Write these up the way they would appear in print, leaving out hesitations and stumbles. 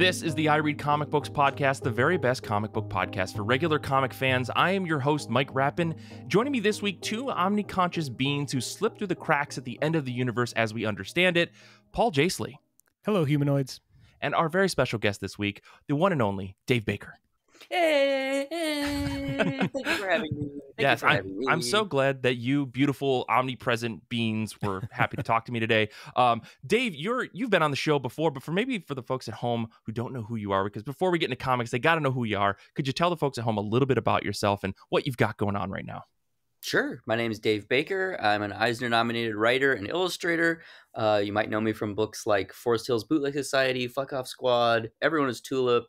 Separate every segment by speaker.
Speaker 1: This is the I Read Comic Books podcast, the very best comic book podcast for regular comic fans. I am your host, Mike Rapin. Joining me this week, two omniconscious beings who slip through the cracks at the end of the universe as we understand it, Paul Jasley.
Speaker 2: Hello, humanoids.
Speaker 1: And our very special guest this week, the one and only Dave Baker.
Speaker 3: Hey, thank you for having me.
Speaker 1: I'm so glad that you beautiful omnipresent beings were happy to talk to me today. Dave, you've been on the show before, but for the folks at home who don't know who you are, because before we get into comics, they got to know who you are. Could you tell the folks at home a little bit about yourself and what you've got going on right now?
Speaker 3: Sure. My name is Dave Baker. I'm an Eisner-nominated writer and illustrator. You might know me from books like Forest Hills Bootleg Society, Fuck Off Squad, Everyone is Tulip,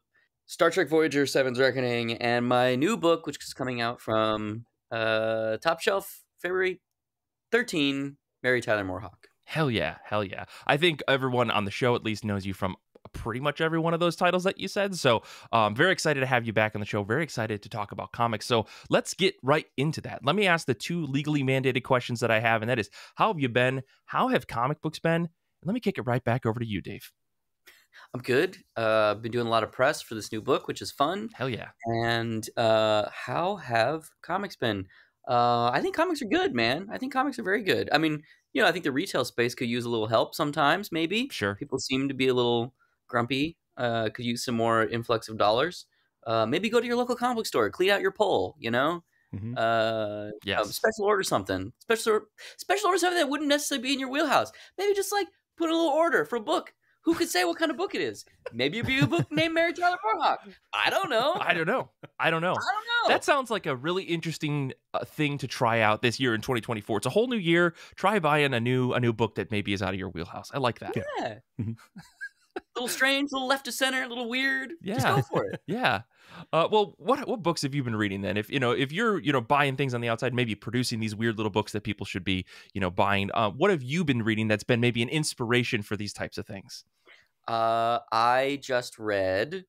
Speaker 3: Star Trek Voyager, Seven's Reckoning, and my new book, which is coming out from Top Shelf, February 13, Mary Tyler Moorehawk.
Speaker 1: Hell yeah. I think everyone on the show at least knows you from pretty much every one of those titles that you said. So very excited to have you back on the show. Very excited to talk about comics. So let's get right into that. Let me ask the two legally mandated questions that I have, and that is, how have you been? How have comic books been? And let me kick it right back over to you, Dave.
Speaker 3: I'm good. I've been doing a lot of press for this new book, which is fun.
Speaker 1: Hell yeah.
Speaker 3: And how have comics been? I think comics are good, man. I think comics are very good. I mean, I think the retail space could use a little help sometimes, maybe.
Speaker 1: Sure.
Speaker 3: People seem to be a little grumpy, could use some more influx of dollars. Maybe go to your local comic book store, clean out your poll,
Speaker 1: Mm-hmm. Yes.
Speaker 3: Special order something. Special order something that wouldn't necessarily be in your wheelhouse. Maybe just like put a little order for a book. Who could say what kind of book it is? Maybe it'd be a book named Mary Tyler Moorehawk. I don't know.
Speaker 1: That sounds like a really interesting thing to try out this year in 2024. It's a whole new year. Try buying a new book that maybe is out of your wheelhouse. I like that.
Speaker 3: Yeah. A little strange, a little left of center, a little weird.
Speaker 1: Yeah.
Speaker 3: Just go for it.
Speaker 1: Yeah. Well, what books have you been reading then? If you're buying things on the outside, maybe producing these weird little books that people should be buying. What have you been reading that's been maybe an inspiration for these types of things?
Speaker 3: I just read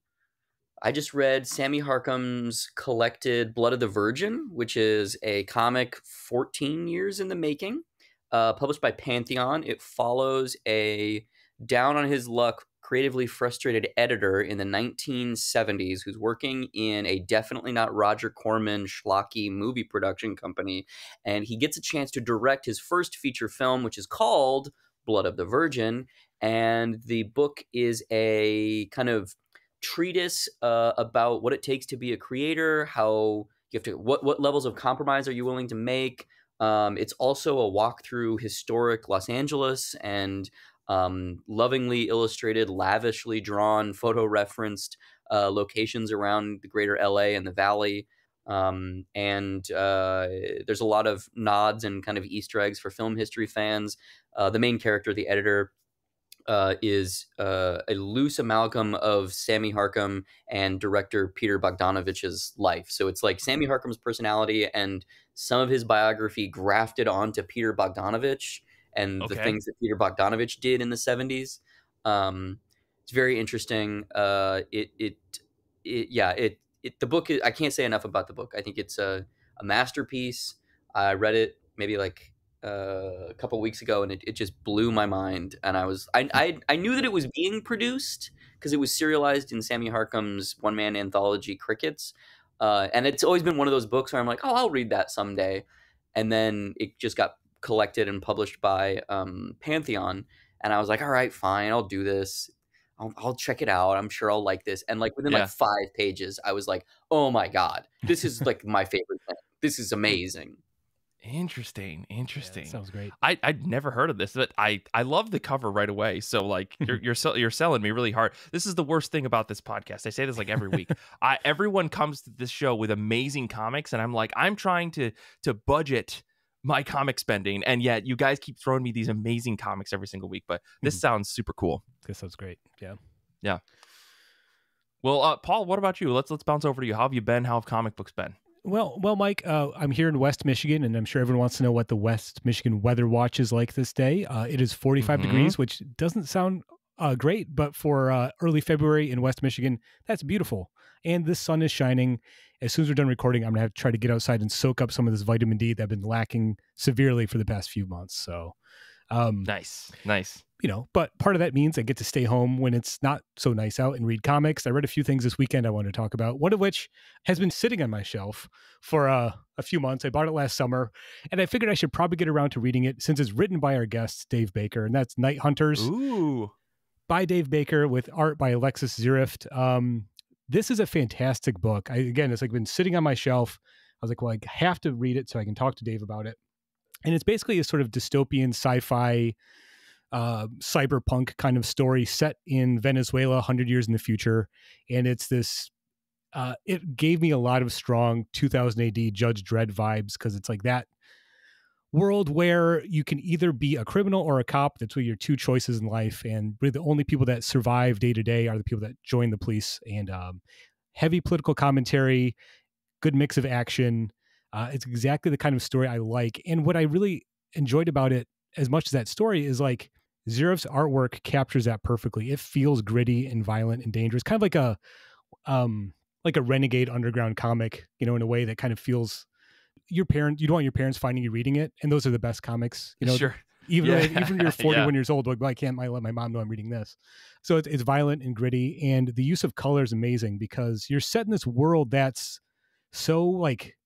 Speaker 3: Sammy Harcum's collected Blood of the Virgin, which is a comic 14 years in the making, published by Pantheon. It follows a down on his luck, creatively frustrated editor in the 1970s who's working in a definitely not Roger Corman schlocky movie production company, and he gets a chance to direct his first feature film, which is called Blood of the Virgin. And the book is a kind of treatise about what it takes to be a creator, how you have to, what levels of compromise are you willing to make. It's also a walk through historic Los Angeles and lovingly illustrated, lavishly drawn, photo-referenced locations around the greater LA and the Valley. And there's a lot of nods and kind of Easter eggs for film history fans. The main character, the editor, is a loose amalgam of Sammy Harcum and director Peter Bogdanovich's life. So it's like Sammy Harcum's personality and some of his biography grafted onto Peter Bogdanovich and the things that Peter Bogdanovich did in the 70s. It's very interesting. The book, I can't say enough about the book. I think it's a masterpiece. I read it maybe like a couple weeks ago, and it just blew my mind. And I knew that it was being produced because it was serialized in Sammy Harcum's one-man anthology Crickets, and it's always been one of those books where I'm like, I'll read that someday. And then it just got collected and published by Pantheon, and I was like, all right, fine, I'll do this. I'll check it out. I'm sure I'll like this. And like within like 5 pages, I was like, oh my God, this is like my favorite thing. This is amazing.
Speaker 1: Interesting.
Speaker 2: Yeah, that sounds great.
Speaker 1: I'd never heard of this, but I love the cover right away. So like you're selling me really hard. This is the worst thing about this podcast. I say this like every week. Everyone comes to this show with amazing comics, and I'm like, I'm trying to budget my comic spending, and yet you guys keep throwing me these amazing comics every single week. But this sounds super cool.
Speaker 2: This sounds great.
Speaker 1: Yeah. Well, Paul, what about you? Let's bounce over to you. How have you been? How have comic books been?
Speaker 2: Well, Mike, I'm here in West Michigan, and I'm sure everyone wants to know what the West Michigan weather watch is like this day. It is 45 degrees, which doesn't sound great, but for early February in West Michigan, that's beautiful. And the sun is shining. As soon as we're done recording, I'm going to have to try to get outside and soak up some of this vitamin D that I've been lacking severely for the past few months. So
Speaker 1: Nice.
Speaker 2: But part of that means I get to stay home when it's not so nice out and read comics. I read a few things this weekend I want to talk about, one of which has been sitting on my shelf for a few months. I bought it last summer, and I figured I should probably get around to reading it since it's written by our guest, Dave Baker, and that's Night Hunters.
Speaker 1: Ooh.
Speaker 2: By Dave Baker with art by Alexis Zirift. This is a fantastic book. It's like been sitting on my shelf. I was like, well, I have to read it so I can talk to Dave about it. And it's basically a sort of dystopian sci-fi cyberpunk kind of story set in Venezuela 100 years in the future. And it's this, it gave me a lot of strong 2000 AD Judge Dredd vibes, because it's like that world where you can either be a criminal or a cop. That's really your two choices in life. And really the only people that survive day to day are the people that join the police. And heavy political commentary, good mix of action. It's exactly the kind of story I like. And what I really enjoyed about it, as much as that story, is like Zirift's artwork captures that perfectly. It feels gritty and violent and dangerous, kind of like a renegade underground comic, in a way that kind of feels you don't want your parents finding you reading it. And those are the best comics,
Speaker 1: Sure.
Speaker 2: Even you're 41 years old, like, why can't I let my mom know I'm reading this? So it's violent and gritty, and the use of color is amazing because you're set in this world that's so like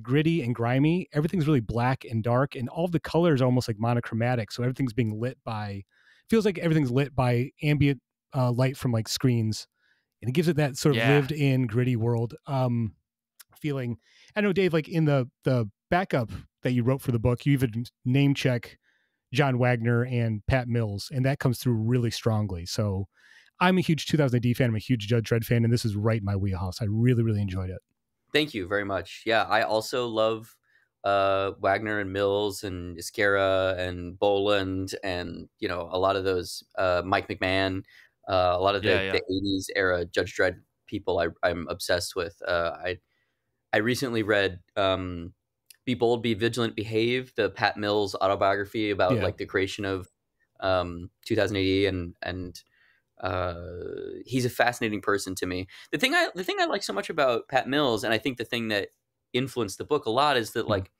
Speaker 2: gritty and grimy. Everything's really black and dark, and all the colors are almost like monochromatic. So everything's being feels like everything's lit by ambient light from like screens, and it gives it that sort of lived in gritty world feeling. I know, Dave, like in the backup that you wrote for the book, you even name check John Wagner and Pat Mills, and that comes through really strongly. So I'm a huge 2000 AD fan. I'm a huge Judge Dredd fan, and this is right in my wheelhouse. I really, really enjoyed it.
Speaker 3: Thank you very much. Yeah, I also love Wagner and Mills and Iscara and Boland and, a lot of those Mike McMahon, a lot of the 80s era Judge Dredd people I'm obsessed with. I recently read Be Bold, Be Vigilant, Behave, the Pat Mills autobiography about like the creation of 2000 AD, and he's a fascinating person to me. The thing I like so much about Pat Mills, and I think the thing that influenced the book a lot, is that like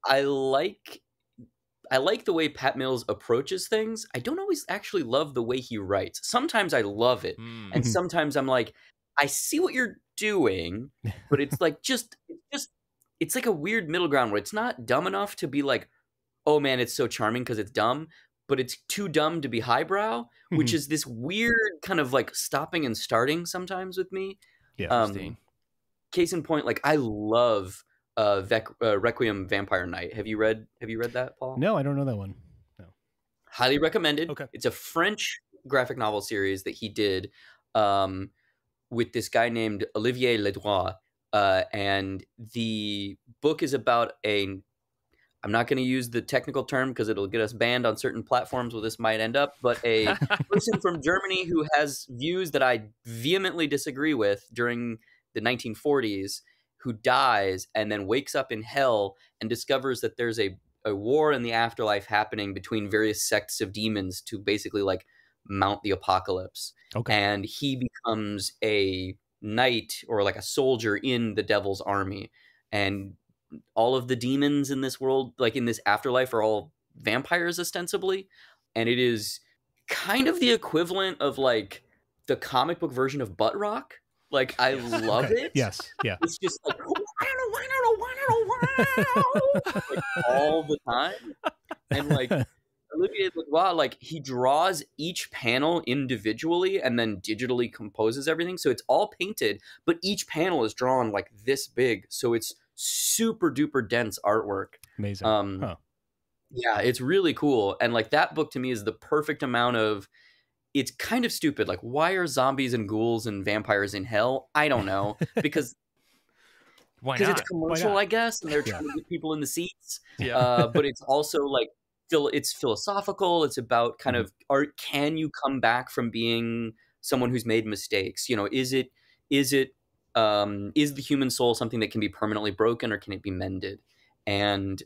Speaker 3: I like the way Pat Mills approaches things. I don't always actually love the way he writes. Sometimes I love it, and sometimes I'm like, I see what you're doing, but it's like it's like a weird middle ground where it's not dumb enough to be like, oh man, it's so charming because it's dumb, but it's too dumb to be highbrow, which is this weird kind of like stopping and starting sometimes with me.
Speaker 1: Interesting.
Speaker 3: Case in point, like I love Requiem Vampire Night. Have you read that, Paul?
Speaker 2: No, I don't know that one. No.
Speaker 3: Highly recommended.
Speaker 2: Okay.
Speaker 3: It's a French graphic novel series that he did with this guy named Olivier Ledroit. And the book is about I'm not going to use the technical term because it'll get us banned on certain platforms where this might end up, but a person from Germany who has views that I vehemently disagree with during the 1940s, who dies and then wakes up in hell and discovers that there's a war in the afterlife happening between various sects of demons to basically like mount the apocalypse.
Speaker 2: Okay.
Speaker 3: And he becomes a knight or like a soldier in the devil's army. And all of the demons in this world, like in this afterlife, are all vampires ostensibly. And it is kind of the equivalent of like the comic book version of Butt Rock. Like, I love it.
Speaker 2: Yes. Yeah.
Speaker 3: It's just like, like all the time. And like Olivier Ledroit, like he draws each panel individually and then digitally composes everything. So it's all painted, but each panel is drawn like this big. So it's super duper dense artwork.
Speaker 2: Amazing.
Speaker 3: Yeah, it's really cool. And like that book to me is the perfect amount of, it's kind of stupid. Like, why are zombies and ghouls and vampires in hell? I don't know. Because
Speaker 1: why not?
Speaker 3: It's commercial, I guess, and they're trying to get people in the seats.
Speaker 1: Yeah.
Speaker 3: But it's also like, it's philosophical. It's about kind of art. Can you come back from being someone who's made mistakes? You know, is the human soul something that can be permanently broken, or can it be mended? And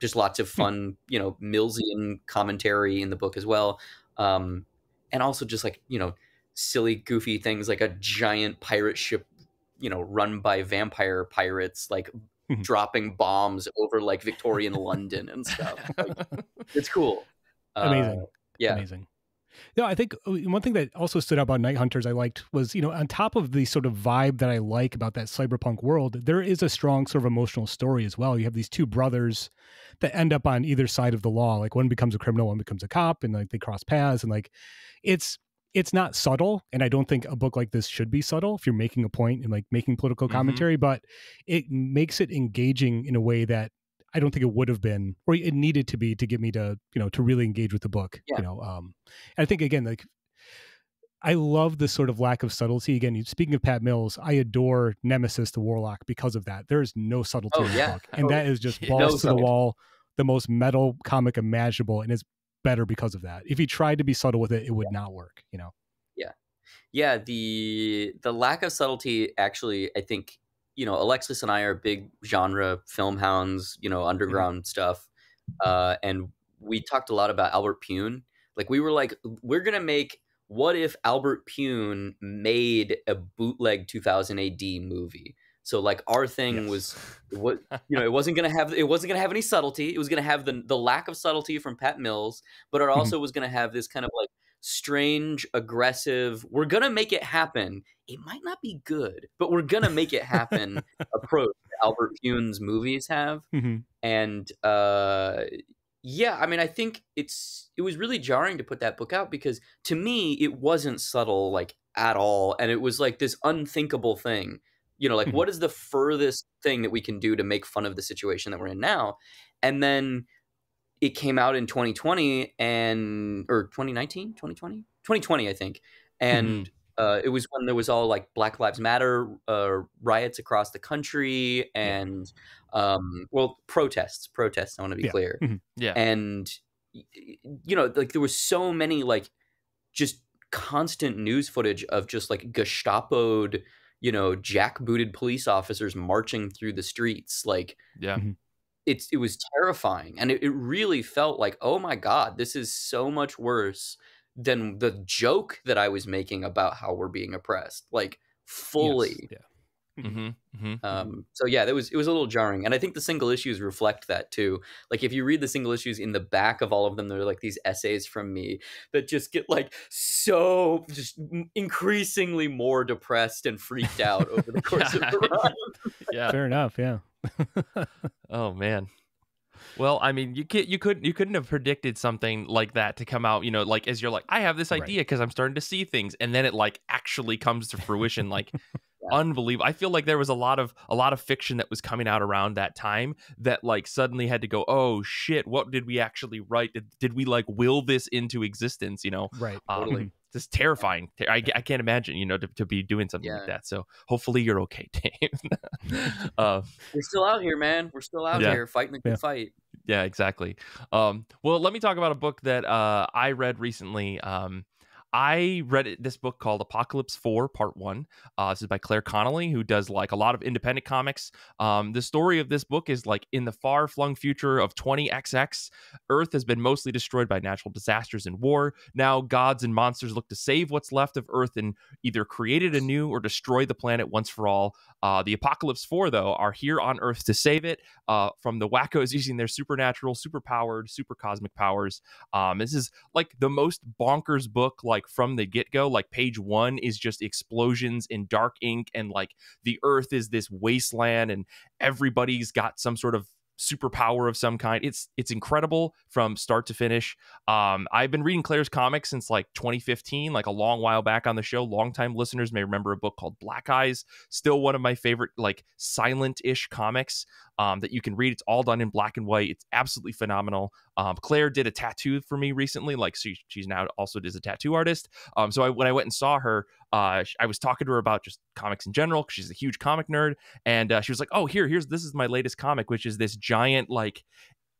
Speaker 3: just lots of fun, you know, Millsian commentary in the book as well. And also just like, you know, silly, goofy things like a giant pirate ship, you know, run by vampire pirates, like dropping bombs over like Victorian London and stuff. Like, it's cool.
Speaker 2: Amazing.
Speaker 3: Yeah.
Speaker 2: Amazing. No, I think one thing that also stood out about Night Hunters I liked was, on top of the sort of vibe that I like about that cyberpunk world, there is a strong sort of emotional story as well. You have these two brothers that end up on either side of the law. Like one becomes a criminal, one becomes a cop, and like they cross paths, and like it's not subtle. And I don't think a book like this should be subtle if you're making a point and like making political commentary, but it makes it engaging in a way that I don't think it would have been, or it needed to be, to get me to, to really engage with the book.
Speaker 3: Yeah.
Speaker 2: And I think again, like I love this sort of lack of subtlety. Again, speaking of Pat Mills, I adore Nemesis the Warlock because of that. There is no subtlety in the book, and that is just balls to the wall, the most metal comic imaginable, and it's better because of that. If he tried to be subtle with it, it would not work.
Speaker 3: Yeah. The lack of subtlety, actually, I think, Alexis and I are big genre film hounds, underground stuff. And we talked a lot about Albert Pune. Like, we were like, we're going to make, what if Albert Pune made a bootleg 2000 AD movie? So like our thing was, what, it wasn't going to have any subtlety. It was going to have the lack of subtlety from Pat Mills, but it also was going to have this kind of like strange, aggressive, we're going to make it happen. It might not be good, but we're going to make it happen approach that Albert Pune's movies have. And yeah, I mean, I think it was really jarring to put that book out because to me, it wasn't subtle like at all. And it was like this unthinkable thing, like what is the furthest thing that we can do to make fun of the situation that we're in now? And then it came out in 2020 or 2019, 2020, I think. And it was when there was all like Black Lives Matter riots across the country and protests. I want to be clear.
Speaker 1: Yeah.
Speaker 3: And like there was so many like just constant news footage of just like Gestapo'd, jackbooted police officers marching through the streets. Like, it was terrifying. And it really felt like, oh my God, this is so much worse than the joke that I was making about how we're being oppressed, like fully. So yeah, it was a little jarring. And I think the single issues reflect that too. Like if you read the single issues, in the back of all of them, there are like these essays from me that just get like so just increasingly more depressed and freaked out over the course of the run.
Speaker 1: Yeah.
Speaker 2: Fair enough. Yeah.
Speaker 1: Oh man. Well, I mean, you couldn't have predicted something like that to come out, like as you're like, I have this idea because I'm starting to see things, and then it like actually comes to fruition, like unbelievable. I feel like there was a lot of fiction that was coming out around that time that like suddenly had to go, oh shit, what did we actually write? Did we like will this into existence?
Speaker 2: Right.
Speaker 3: Totally.
Speaker 1: Just terrifying. I can't imagine, to be doing something like that. So hopefully you're okay, Dave.
Speaker 3: We're still out here, man. We're still out here fighting the good fight.
Speaker 1: Yeah, exactly. Well, let me talk about a book that I read recently. I read this book called Apocalypse 4 Part 1. This is by Claire Connolly, who does like a lot of independent comics. The story of this book is like in the far-flung future of 20XX, Earth has been mostly destroyed by natural disasters and war. Now gods and monsters look to save what's left of Earth and either create it anew or destroy the planet once for all. The Apocalypse 4, though, are here on Earth to save it from the wackos using their supernatural, super-powered, super cosmic powers. This is like the most bonkers book, like from the get-go. Like page 1 is just explosions in dark ink, and like the Earth is this wasteland, and everybody's got some sort of superpower of some kind. It's incredible from start to finish. I've been reading Claire's comics since like 2015, like a long while back on the show. Longtime listeners may remember a book called Black Eyes, still one of my favorite like silent-ish comics that you can read. It's all done in black and white. It's absolutely phenomenal. Claire did a tattoo for me recently. Like she's now also is a tattoo artist. So when I went and saw her, I was talking to her about just comics in general, because she's a huge comic nerd. And she was like, oh, this is my latest comic, which is this giant like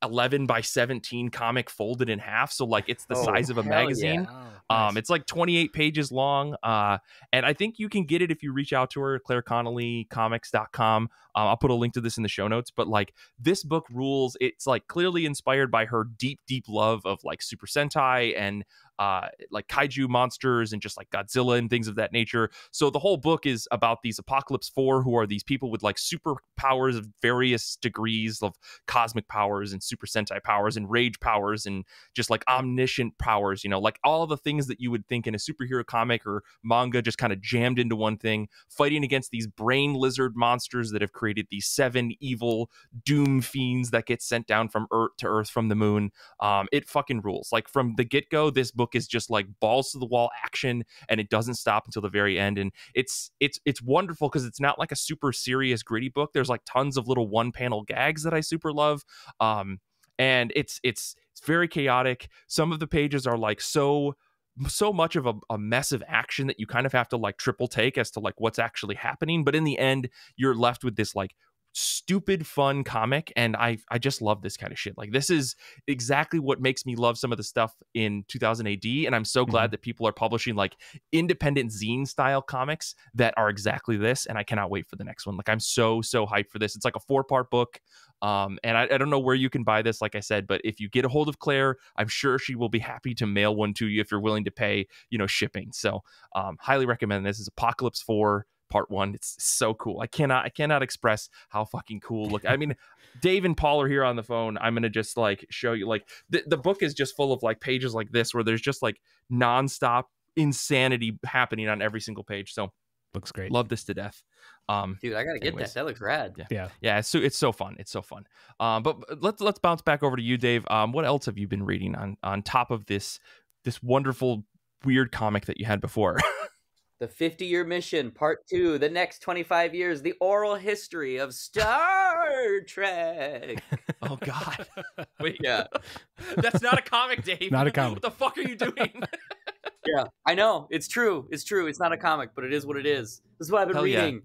Speaker 1: 11 by 17 comic folded in half. So like it's the size of a magazine.
Speaker 2: Yeah. Nice.
Speaker 1: It's like 28 pages long. And I think you can get it if you reach out to her, ClaireConnollyComics.com. I'll put a link to this in the show notes, but like this book rules. It's like clearly inspired by her deep, deep love of like Super Sentai and like kaiju monsters and just like Godzilla and things of that nature. So the whole book is about these Apocalypse 4, who are these people with like superpowers of various degrees of cosmic powers and super sentai powers and rage powers and just like omniscient powers, you know, like all the things that you would think in a superhero comic or manga, just kind of jammed into one thing, fighting against these brain lizard monsters that have created these 7 evil doom fiends that get sent down from Earth from the moon. It fucking rules. Like from the get-go, this book is just like balls to the wall action, and it doesn't stop until the very end. And it's wonderful because it's not like a super serious gritty book. There's like tons of little one-panel gags that I super love. And it's very chaotic. Some of the pages are like so much of a mess of action that you kind of have to like triple take as to like what's actually happening. But in the end, you're left with this like stupid fun comic, and I just love this kind of shit. Like this is exactly what makes me love some of the stuff in 2000 AD, and I'm so glad that people are publishing like independent zine style comics that are exactly this, and I cannot wait for the next one. Like I'm so hyped for this. It's like a 4-part book, and I don't know where you can buy this, like I said, but if you get a hold of Claire, I'm sure she will be happy to mail one to you if you're willing to pay, you know, shipping. So highly recommend this. Is Apocalypse 4 Part 1. It's so cool. I cannot express how fucking cool. Look, I mean, Dave and Paul are here on the phone. I'm gonna just like show you, like the book is just full of like pages like this where there's just like nonstop insanity happening on every single page. So
Speaker 2: looks great.
Speaker 1: Love this to death.
Speaker 3: Dude, I gotta get that. That looks rad.
Speaker 1: Yeah. It's so fun. It's so fun. But let's bounce back over to you, Dave. What else have you been reading on top of this wonderful weird comic that you had before?
Speaker 3: The 50-Year Mission, Part 2, the next 25 years, the oral history of Star Trek.
Speaker 1: Oh, God. Wait.
Speaker 3: Yeah.
Speaker 1: That's not a comic, Dave.
Speaker 2: Not a comic.
Speaker 1: What the fuck are you doing?
Speaker 3: Yeah, I know. It's true. It's true. It's not a comic, but it is what it is. This is what I've been reading.
Speaker 1: Yeah.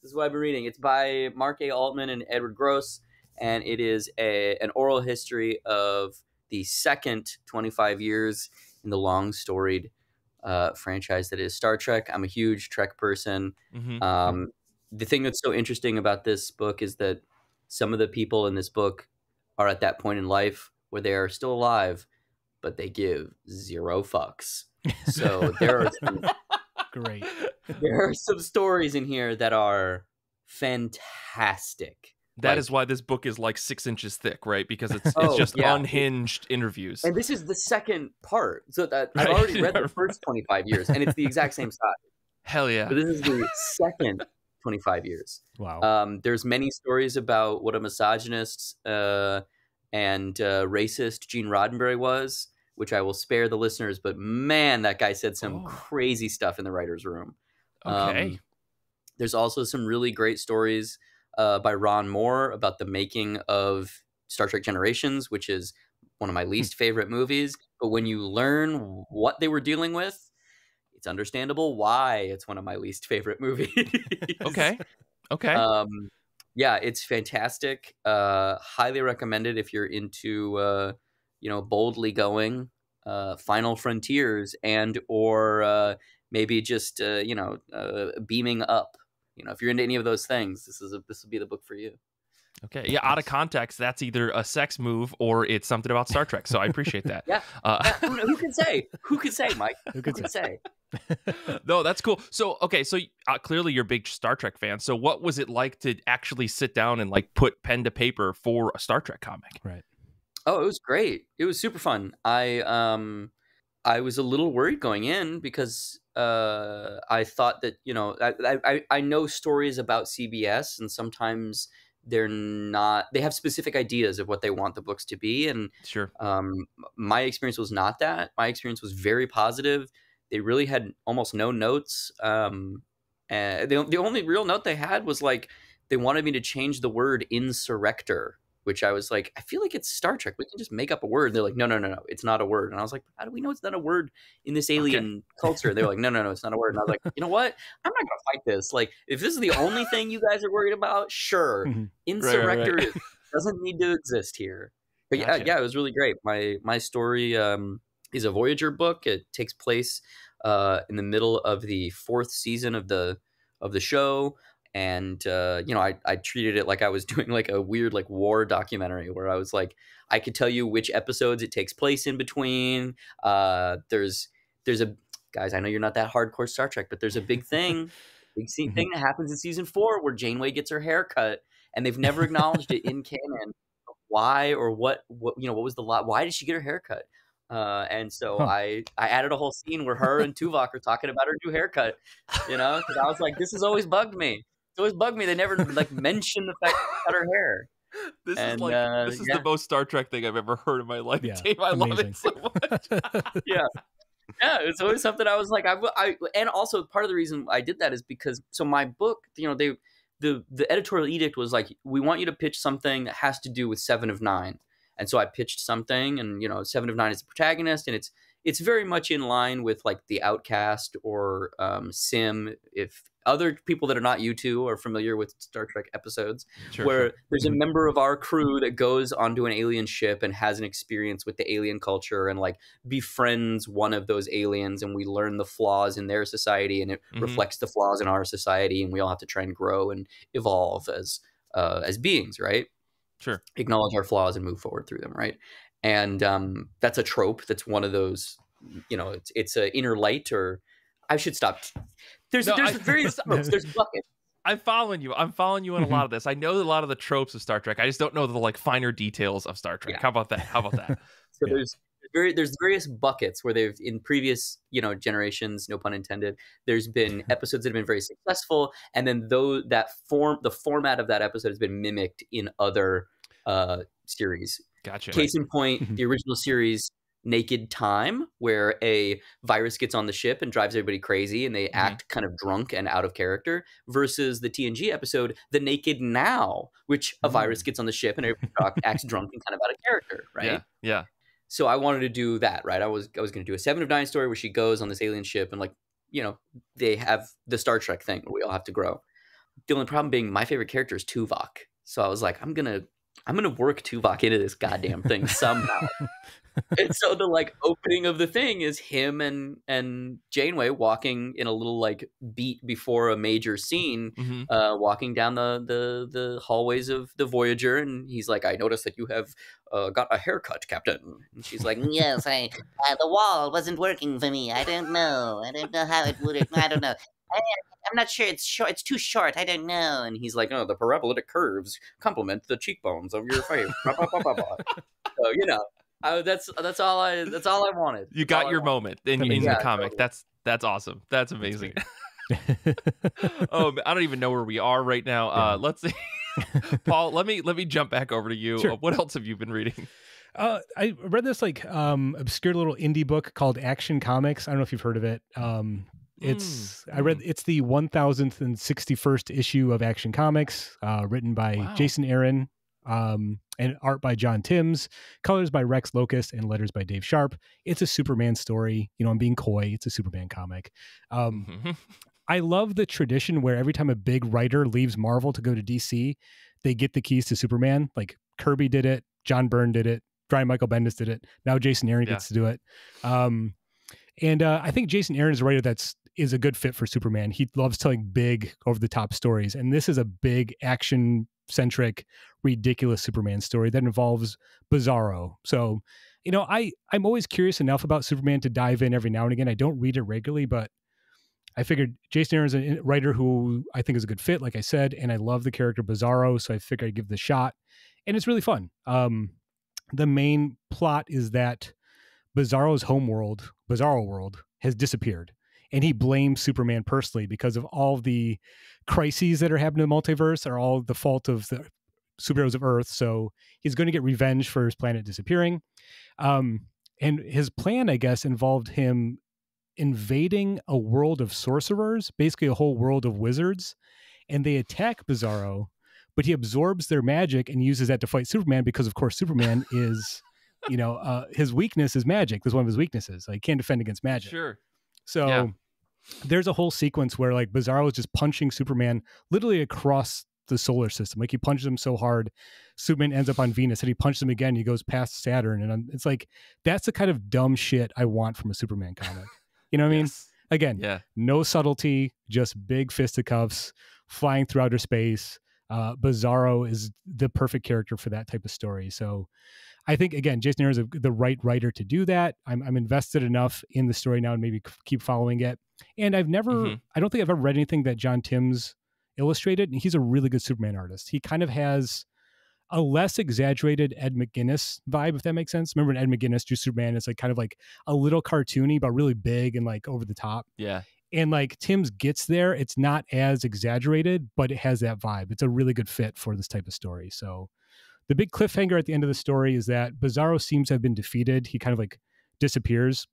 Speaker 3: This is what I've been reading. It's by Mark A. Altman and Edward Gross, and it is an oral history of the second 25 years in the long storied franchise that is Star Trek. I'm a huge Trek person. The thing that's so interesting about this book is that some of the people in this book are at that point in life where they are still alive, but they give 0 fucks. So there are
Speaker 2: Great.
Speaker 3: There are some stories in here that are fantastic.
Speaker 1: That is why this book is like 6 inches thick, right? Because it's just unhinged interviews.
Speaker 3: And this is the second part. So that I've already read the first 25 years, and it's the exact same size.
Speaker 1: Hell yeah.
Speaker 3: But this is the second 25 years.
Speaker 2: Wow.
Speaker 3: There's many stories about what a misogynist and racist Gene Roddenberry was, which I will spare the listeners. But man, that guy said some crazy stuff in the writer's room.
Speaker 1: Okay.
Speaker 3: There's also some really great stories by Ron Moore about the making of Star Trek Generations, which is one of my least favorite movies. But when you learn what they were dealing with, it's understandable why it's one of my least favorite movies.
Speaker 1: Okay.
Speaker 3: Yeah, it's fantastic. Highly recommended if you're into, boldly going Final Frontiers and or maybe just, beaming up. If you're into any of those things, this will be the book for you.
Speaker 1: Okay. Yeah. Out of context, that's either a sex move or it's something about Star Trek. So I appreciate that.
Speaker 3: Yeah. Who can say? Who can say, Mike? Who can say?
Speaker 1: No, that's cool. So, okay. So clearly you're a big Star Trek fan. So what was it like to actually sit down and like put pen to paper for a Star Trek comic?
Speaker 2: Right.
Speaker 3: Oh, it was great. It was super fun. I was a little worried going in because I thought that, I know stories about CBS and sometimes they have specific ideas of what they want the books to be. And
Speaker 1: sure.
Speaker 3: My experience was not that. My experience was very positive. They really had almost no notes. And the only real note they had was like, they wanted me to change the word insurrector, which I was like, I feel like it's Star Trek. We can just make up a word. They're like, no, it's not a word. And I was like, how do we know it's not a word in this alien culture? They're like, no, it's not a word. And I was like, you know what? I'm not going to fight this. Like, if this is the only thing you guys are worried about, sure. Insurrector
Speaker 1: right.
Speaker 3: doesn't need to exist here. But
Speaker 1: Gotcha.
Speaker 3: yeah, it was really great. My story is a Voyager book. It takes place in the middle of the 4th season of the show. And I treated it like I was doing like a weird like war documentary where I was like, I could tell you which episodes it takes place in between. There's a guys, I know you're not that hardcore Star Trek, but there's a big thing, thing that happens in season 4 where Janeway gets her hair cut, and they've never acknowledged it in canon. Why or what was the lot? Why did she get her hair cut? And so I added a whole scene where her and Tuvok are talking about her new haircut, because I was like, this has always bugged me. It's always bugged me. They never like mention the fact she cut her hair.
Speaker 1: This is the most Star Trek thing I've ever heard in my life.
Speaker 2: Yeah,
Speaker 1: Dave, I love it so much.
Speaker 3: Yeah, it's always something I was like, and also part of the reason I did that is because my book, the editorial edict was like, we want you to pitch something that has to do with 7 of 9. And so I pitched something, and 7 of 9 is the protagonist, and it's very much in line with like The Outcast or Sim. If other people that are not you two are familiar with Star Trek episodes, where there's a member of our crew that goes onto an alien ship and has an experience with the alien culture and like befriends one of those aliens, and we learn the flaws in their society, and it reflects the flaws in our society, and we all have to try and grow and evolve as beings, right?
Speaker 1: Sure.
Speaker 3: Acknowledge our flaws and move forward through them, right? And that's a trope. That's one of those, it's a inner light, or I should stop. There's various tropes. There's buckets.
Speaker 1: I'm following you. I'm following you on a lot of this. I know a lot of the tropes of Star Trek. I just don't know the like finer details of Star Trek. Yeah. How about that?
Speaker 3: So there's various buckets where they've in previous generations, no pun intended. There's been episodes that have been very successful, and then the format of that episode has been mimicked in other series.
Speaker 1: Gotcha.
Speaker 3: Case in point, the original series Naked Time, where a virus gets on the ship and drives everybody crazy, and they act kind of drunk and out of character, versus the TNG episode The Naked Now, which a virus gets on the ship and everybody acts drunk and kind of out of character, right?
Speaker 1: Yeah.
Speaker 3: So I wanted to do that, right? I was going to do a 7 of 9 story where she goes on this alien ship and they have the Star Trek thing where we all have to grow. The only problem being my favorite character is Tuvok. So I was like, I'm gonna work Tuvok into this goddamn thing somehow. And so the opening of the thing is him and Janeway walking in a little beat before a major scene, walking down the hallways of the Voyager, and he's like, I noticed that you have got a haircut, Captain. And she's like,
Speaker 4: yes, the wall wasn't working for me. I don't know how it would. I don't know. I'm not sure. It's short. It's too short. I don't know.
Speaker 3: And he's like, the parabolic curves complement the cheekbones of your face. So that's all I wanted.
Speaker 1: You got your moment in the comic. Totally. That's awesome. That's amazing. Oh, I don't even know where we are right now. Let's see. Paul, let me jump back over to you.
Speaker 2: Sure.
Speaker 1: What else have you been reading?
Speaker 2: I read this obscure little indie book called Action Comics. I don't know if you've heard of it. It's the 1061st issue of Action Comics, written by Jason Aaron, and art by John Timms, colors by Rex Locust, and letters by Dave Sharp. It's a Superman story. I'm being coy. It's a Superman comic. I love the tradition where every time a big writer leaves Marvel to go to DC, they get the keys to Superman. Like Kirby did it, John Byrne did it, Brian Michael Bendis did it. Now Jason Aaron gets to do it. And I think Jason Aaron is a writer is a good fit for Superman. He loves telling big, over-the-top stories. And this is a big, action-centric, ridiculous Superman story that involves Bizarro. So, I'm always curious enough about Superman to dive in every now and again. I don't read it regularly, but I figured Jason Aaron is a writer who I think is a good fit, like I said, and I love the character Bizarro, so I figured I'd give it a shot. And it's really fun. The main plot is that Bizarro's homeworld, Bizarro World, has disappeared. And he blames Superman personally because of all the crises that are happening in the multiverse are all the fault of the superheroes of Earth. So he's going to get revenge for his planet disappearing. And his plan, I guess, involved him invading a world of sorcerers, basically a whole world of wizards. And they attack Bizarro, but he absorbs their magic and uses that to fight Superman because, of course, Superman is... his weakness is magic. That's one of his weaknesses. He can't defend against magic.
Speaker 1: Sure.
Speaker 2: So there's a whole sequence where Bizarro is just punching Superman literally across the solar system. He punches him so hard, Superman ends up on Venus, and he punches him again. He goes past Saturn, and it's that's the kind of dumb shit I want from a Superman comic. You know what I mean? Again, no subtlety, just big fisticuffs, flying through outer space. Bizarro is the perfect character for that type of story. So I think, again, Jason Aaron is the right writer to do that. I'm invested enough in the story now and maybe keep following it. And I don't think I've ever read anything that John Timms illustrated. And he's a really good Superman artist. He kind of has a less exaggerated Ed McGuinness vibe, if that makes sense. Remember when Ed McGuinness drew Superman? It's like kind of like a little cartoony, but really big and like over the top.
Speaker 1: Yeah.
Speaker 2: And like Timms gets there. It's not as exaggerated, but it has that vibe. It's a really good fit for this type of story. So the big cliffhanger at the end of the story is that Bizarro seems to have been defeated. He kind of like disappears,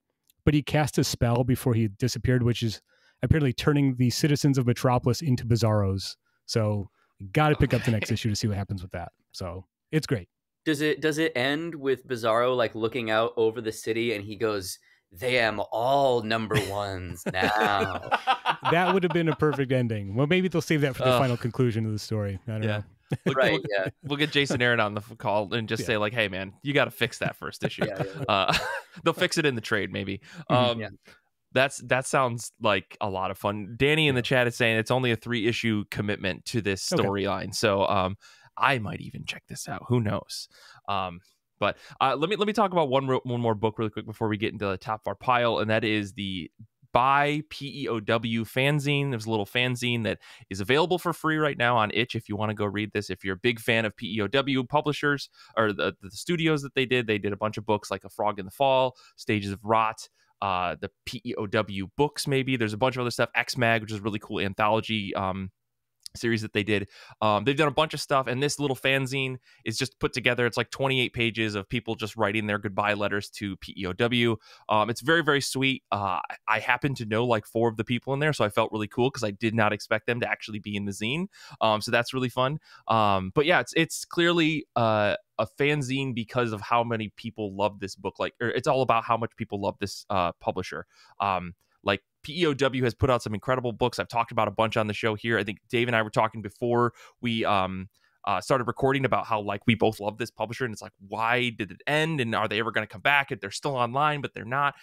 Speaker 2: but he cast a spell before he disappeared, which is apparently turning the citizens of Metropolis into Bizarros. So you got to pick up the next issue to see what happens with that. So it's great.
Speaker 3: Does it end with Bizarro like looking out over the city and he goes, "They am all number ones now"?
Speaker 2: That would have been a perfect ending. Well, maybe they'll save that for the final conclusion of the story. I don't know.
Speaker 1: We'll get Jason Aaron on the call and just say like, "Hey, man, you got to fix that first issue." They'll fix it in the trade, maybe. That sounds like a lot of fun. Danny in the chat is saying it's only a 3-issue commitment to this storyline, so I might even check this out. Who knows? But let me talk about one more book really quick before we get into the top of our pile, and that is the By PEOW fanzine. There's a little fanzine that is available for free right now on Itch if you want to go read this. If you're a big fan of PEOW publishers or the studios that they did a bunch of books like A Frog in the Fall, Stages of Rot, the PEOW books maybe. There's a bunch of other stuff. X-Mag, which is a really cool anthology series that they did. They've done a bunch of stuff, and this little fanzine is just put together. It's like 28 pages of people just writing their goodbye letters to PEOW. It's very, very sweet. I happen to know like 4 of the people in there, so I felt really cool because I did not expect them to actually be in the zine. So that's really fun. But yeah, it's clearly a fanzine because of how many people love this book. Like, or it's all about how much people love this publisher. Like PEOW has put out some incredible books. I've talked about a bunch on the show here. I think Dave and I were talking before we started recording about how like we both love this publisher, and it's like, why did it end? And are they ever going to come back? And they're still online, but they're not.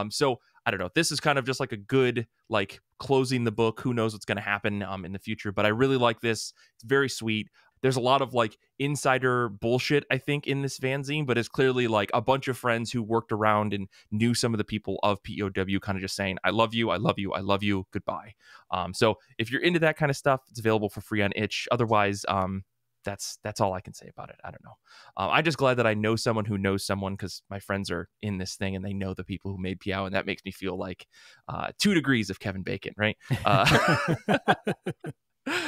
Speaker 1: So I don't know. This is kind of just like a good like closing the book. Who knows what's going to happen in the future? But I really like this. It's very sweet. There's a lot of like insider bullshit, I think, in this fanzine, but it's clearly like a bunch of friends who worked around and knew some of the people of PEOW kind of just saying, I love you, I love you, I love you, goodbye. So if you're into that kind of stuff, it's available for free on Itch. Otherwise, that's all I can say about it. I don't know. I'm just glad that I know someone who knows someone, because my friends are in this thing and they know the people who made PEOW, and that makes me feel like 2 degrees of Kevin Bacon, right?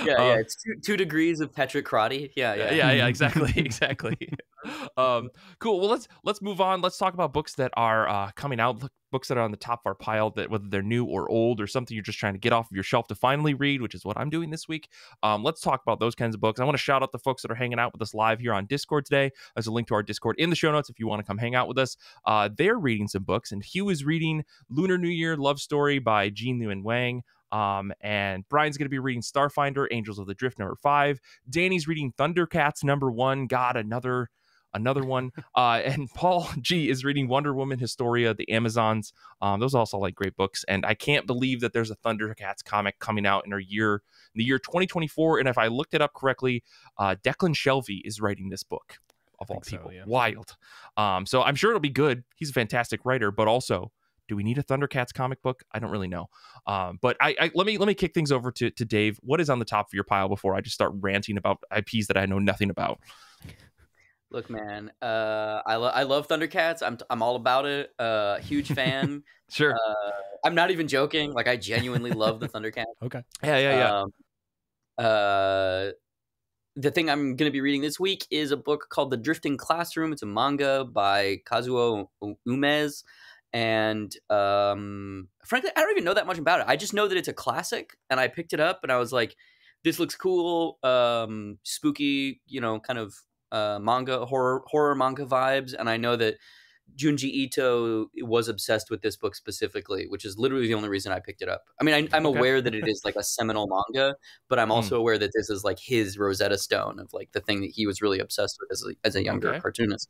Speaker 3: Yeah, it's 2 degrees of Patrick Crotty. Yeah,
Speaker 1: exactly. Cool. Well, let's move on. Let's talk about books that are coming out, books that are on the top of our pile, that whether they're new or old or something you're just trying to get off of your shelf to finally read, which is what I'm doing this week. Let's talk about those kinds of books. I want to shout out the folks that are hanging out with us live here on Discord today. There's a link to our Discord in the show notes if you want to come hang out with us. They're reading some books, and Hugh is reading Lunar New Year Love Story by Jean Nguyen Wang. And Brian's going to be reading Starfinder, Angels of the Drift #5. Danny's reading Thundercats #1. God, another one. And Paul G is reading Wonder Woman Historia, The Amazons. Those are also like great books. And I can't believe that there's a Thundercats comic coming out in the year 2024. And if I looked it up correctly, Declan Shelvey is writing this book, of all people. So, yeah. Wild. So I'm sure it'll be good. He's a fantastic writer, but also, do we need a Thundercats comic book? I don't really know. But let me kick things over to Dave. What is on the top of your pile before I just start ranting about IPs that I know nothing about?
Speaker 3: Look, man, I love Thundercats. I'm all about it. Huge fan.
Speaker 1: Sure.
Speaker 3: I'm not even joking. Like, I genuinely love the Thundercats.
Speaker 2: Okay.
Speaker 1: Yeah.
Speaker 3: The thing I'm going to be reading this week is a book called The Drifting Classroom. It's a manga by Kazuo Umez. And frankly, I don't even know that much about it. I just know that it's a classic, and I picked it up and I was like, this looks cool, spooky, kind of manga, horror manga vibes. And I know that Junji Ito was obsessed with this book specifically, which is literally the only reason I picked it up. I mean, I'm aware that it is like a seminal manga, but I'm also aware that this is like his Rosetta Stone of like the thing that he was really obsessed with as a younger cartoonist.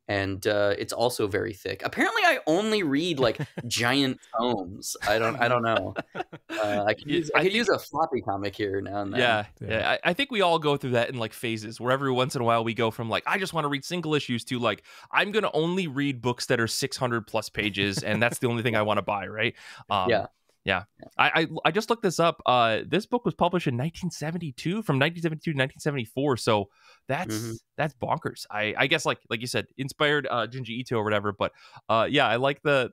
Speaker 3: and it's also very thick. Apparently, I only read like giant tomes. I don't know. I could use a floppy comic here now and then.
Speaker 1: Yeah. I think we all go through that in like phases, where every once in a while we go from like, I just want to read single issues to like, I'm gonna only read books that are 600 plus pages, and that's the only thing I want to buy, right? Yeah. I just looked this up. This book was published in 1972, from 1972 to 1974. So that's bonkers. I guess like you said, inspired Junji Ito or whatever. But yeah, I like the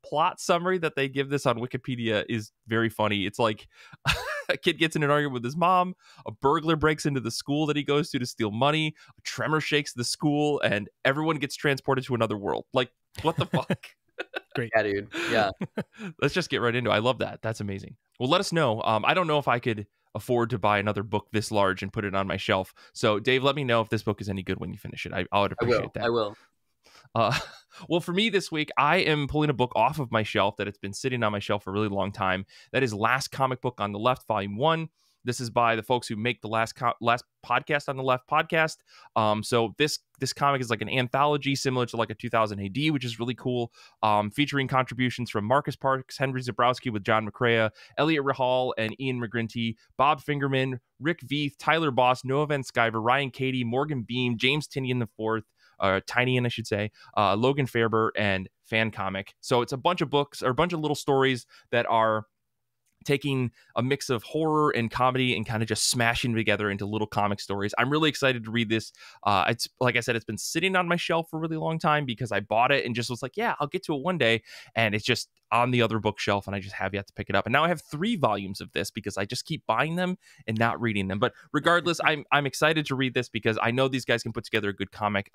Speaker 1: plot summary that they give this on Wikipedia is very funny. It's like a kid gets in an argument with his mom, a burglar breaks into the school that he goes to steal money, a tremor shakes the school, and everyone gets transported to another world. Like, what the fuck?
Speaker 2: Great.
Speaker 3: Yeah, dude. Yeah.
Speaker 1: Let's just get right into it. I love that. That's amazing. Well, let us know. I don't know if I could afford to buy another book this large and put it on my shelf. So, Dave, let me know if this book is any good when you finish it. I would appreciate that.
Speaker 3: I will.
Speaker 1: Well, for me this week, I am pulling a book off of my shelf that it's been sitting on my shelf for a really long time. That is Last Comic Book on the Left, Volume 1. This is by the folks who make the last podcast on the Left podcast. So this comic is like an anthology similar to like a 2000 AD, which is really cool, featuring contributions from Marcus Parks, Henry Zebrowski with John McCrea, Elliot Rahal and Ian McGrinty, Bob Fingerman, Rick Veith, Tyler Boss, Noah Van Sciver, Ryan Cady, Morgan Beam, James Tinian IV, Tinian, I should say, Logan Faber, and Fan Comic. So it's a bunch of books, or a bunch of little stories that are taking a mix of horror and comedy and kind of just smashing together into little comic stories. I'm really excited to read this. It's like I said, it's been sitting on my shelf for a really long time because I bought it and just was like, yeah, I'll get to it one day. And it's just on the other bookshelf, and I just have yet to pick it up. And now I have 3 volumes of this because I just keep buying them and not reading them. But regardless, I'm excited to read this because I know these guys can put together a good comic.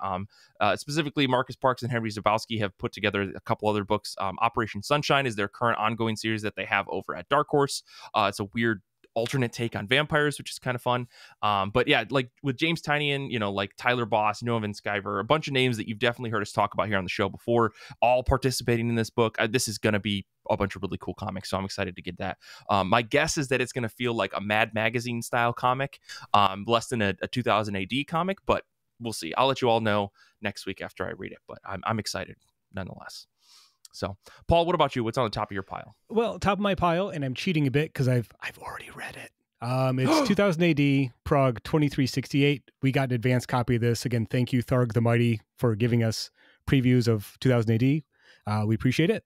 Speaker 1: Specifically, Marcus Parks and Henry Zebrowski have put together a couple other books. Operation Sunshine is their current ongoing series that they have over at Dark Horse. It's a weird alternate take on vampires, which is kind of fun. But yeah, like with James Tynion, like Tyler Boss, Noah Van Sciver, a bunch of names that you've definitely heard us talk about here on the show before, all participating in this book. This is going to be a bunch of really cool comics, so I'm excited to get that. My guess is that it's going to feel like a Mad Magazine style comic, less than a 2000 AD comic, but we'll see. I'll let you all know next week after I read it, but I'm excited nonetheless. So, Paul, what about you? What's on the top of your pile?
Speaker 2: Well, top of my pile, and I'm cheating a bit because I've already read it. It's 2000 AD, Prog 2368. We got an advanced copy of this. Again, thank you, Tharg the Mighty, for giving us previews of 2000 AD. We appreciate it.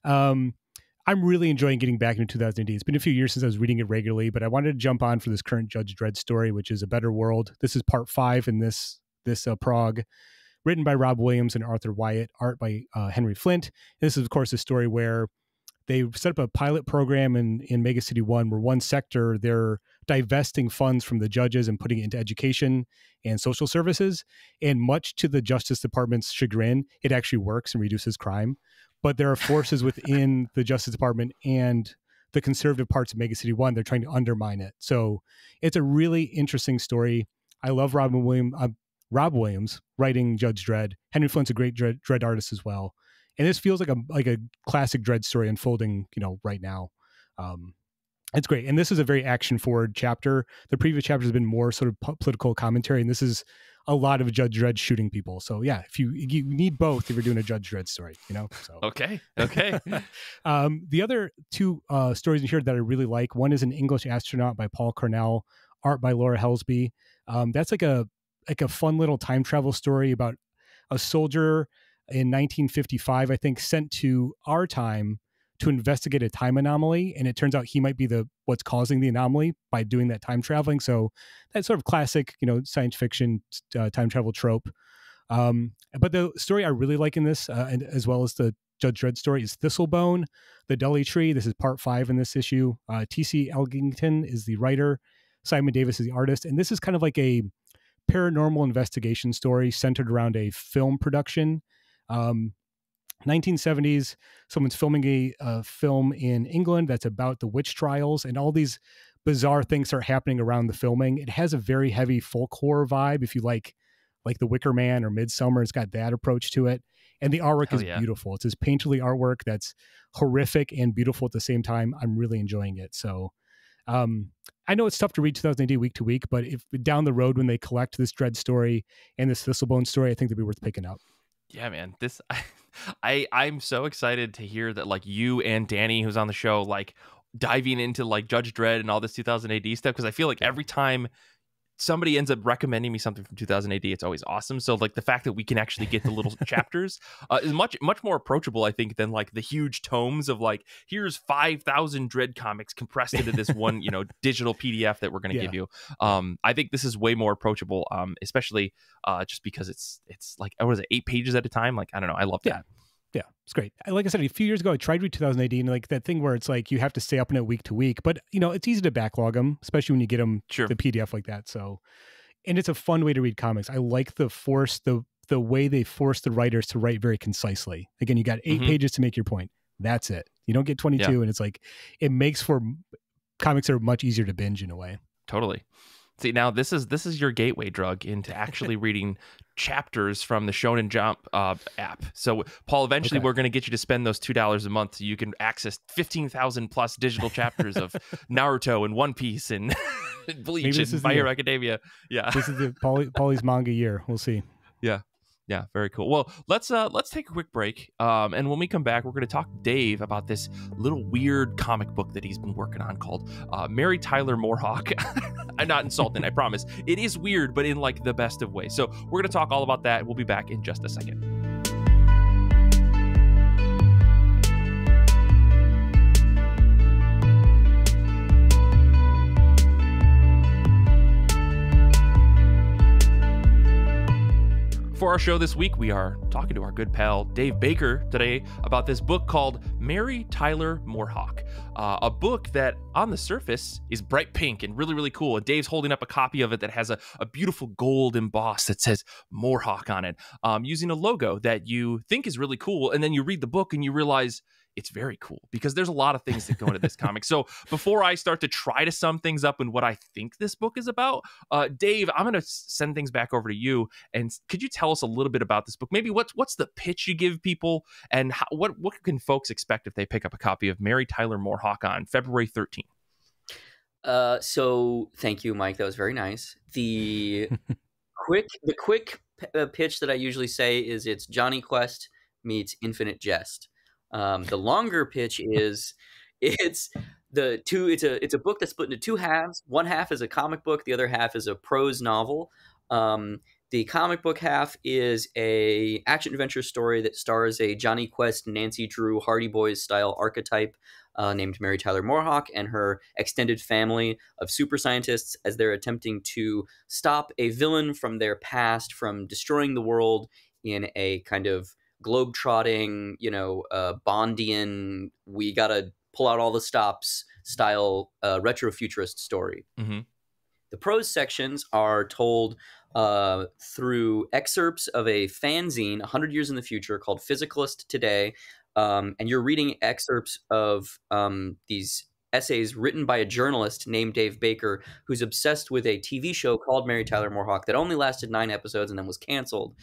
Speaker 2: I'm really enjoying getting back into 2000 AD. It's been a few years since I was reading it regularly, but I wanted to jump on for this current Judge Dredd story, which is A Better World. This is part 5 in this Prog. Written by Rob Williams and Arthur Wyatt, art by Henry Flint. And this is, of course, a story where they set up a pilot program in Mega City 1 where one sector, they're divesting funds from the judges and putting it into education and social services. And much to the Justice Department's chagrin, it actually works and reduces crime. But there are forces within the Justice Department and the conservative parts of Mega City 1, they're trying to undermine it. So it's a really interesting story. I love Rob Williams writing Judge Dredd. Henry Flint's a great Dredd artist as well. And this feels like a classic Dredd story unfolding, right now. It's great. And this is a very action forward chapter. The previous chapter has been more sort of political commentary, and this is a lot of Judge Dredd shooting people. So yeah, if you need both if you're doing a Judge Dredd story, So
Speaker 1: Okay.
Speaker 2: The other 2 stories in here that I really like. One is An English Astronaut by Paul Cornell, art by Laura Helsby. That's like a fun little time travel story about a soldier in 1955, I think, sent to our time to investigate a time anomaly. And it turns out he might be what's causing the anomaly by doing that time traveling. So that's sort of classic, science fiction time travel trope. But the story I really like in this, and as well as the Judge Dredd story, is Thistlebone, the Dully Tree. This is part 5 in this issue. T.C. Elgington is the writer. Simon Davis is the artist. And this is kind of like a paranormal investigation story centered around a film production. 1970s, someone's filming a film in England that's about the witch trials, and all these bizarre things are happening around the filming. It has a very heavy folk horror vibe. If you like The Wicker Man or Midsummer, it's got that approach to it. And the artwork is beautiful. It's this painterly artwork that's horrific and beautiful at the same time. I'm really enjoying it. So I know it's tough to read 2000 AD week to week, but if down the road when they collect this Dread story and this Thistlebone story, I think that'd be worth picking up.
Speaker 1: Yeah, man. I'm so excited to hear that like you and Danny, who's on the show, like diving into like Judge Dredd and all this 2000 AD stuff, because I feel like every time somebody ends up recommending me something from 2000 AD, it's always awesome. So like the fact that we can actually get the little chapters is much more approachable, I think, than like the huge tomes of like, here's 5,000 Dredd comics compressed into this one, digital PDF that we're going to give you. I think this is way more approachable, especially just because it's like, what is it, 8 pages at a time? Like, I don't know. I love that.
Speaker 2: Yeah, it's great. Like I said, a few years ago, I tried to read 2000 AD, and like that thing where it's like you have to stay up in it week to week. But it's easy to backlog them, especially when you get them the PDF like that. So, and it's a fun way to read comics. I like the way they force the writers to write very concisely. Again, you got 8 pages to make your point. That's it. You don't get 22, and it's like it makes for comics that are much easier to binge in a way.
Speaker 1: Totally. See, now this is your gateway drug into actually reading chapters from the Shonen Jump app. So, Paul, eventually we're going to get you to spend those $2 a month so you can access 15,000 plus digital chapters of Naruto and One Piece and Bleach and My Hero Academia. Yeah,
Speaker 2: this is the Paulie's manga year. We'll see.
Speaker 1: Yeah, very cool. Well, let's take a quick break, and when we come back, we're going to talk to Dave about this little weird comic book that he's been working on called Mary Tyler Moorehawk. I'm not insulting, I promise. It is weird, but in like the best of ways. So we're going to talk all about that. We'll be back in just a second. For our show this week, we are talking to our good pal Dave Baker today about this book called Mary Tyler Moorehawk, a book that on the surface is bright pink and really, really cool. And Dave's holding up a copy of it that has a beautiful gold emboss that says Moorehawk on it, using a logo that you think is really cool. And then you read the book and you realize it's very cool because there's a lot of things that go into this comic. So before I start to try to sum things up in what I think this book is about, Dave, I'm going to send things back over to you. And could you tell us a little bit about this book? Maybe what's the pitch you give people, and what can folks expect if they pick up a copy of Mary Tyler Moorehawk on February 13th?
Speaker 3: So thank you, Mike. That was very nice. The quick pitch that I usually say is it's Johnny Quest meets Infinite Jest. The longer pitch is it's a book that's split into 2 halves. One half is a comic book, the other half is a prose novel. The comic book half is a action adventure story that stars a Johnny Quest, Nancy Drew, Hardy Boys style archetype named Mary Tyler Moorehawk and her extended family of super scientists as they're attempting to stop a villain from their past from destroying the world in a kind of globe-trotting, Bondian, we gotta pull out all the stops style retro-futurist story.
Speaker 1: Mm-hmm.
Speaker 3: The prose sections are told through excerpts of a fanzine 100 years in the future called Physicalist Today, and you're reading excerpts of these essays written by a journalist named Dave Baker, who's obsessed with a TV show called Mary Tyler Moorehawk that only lasted 9 episodes and then was canceled.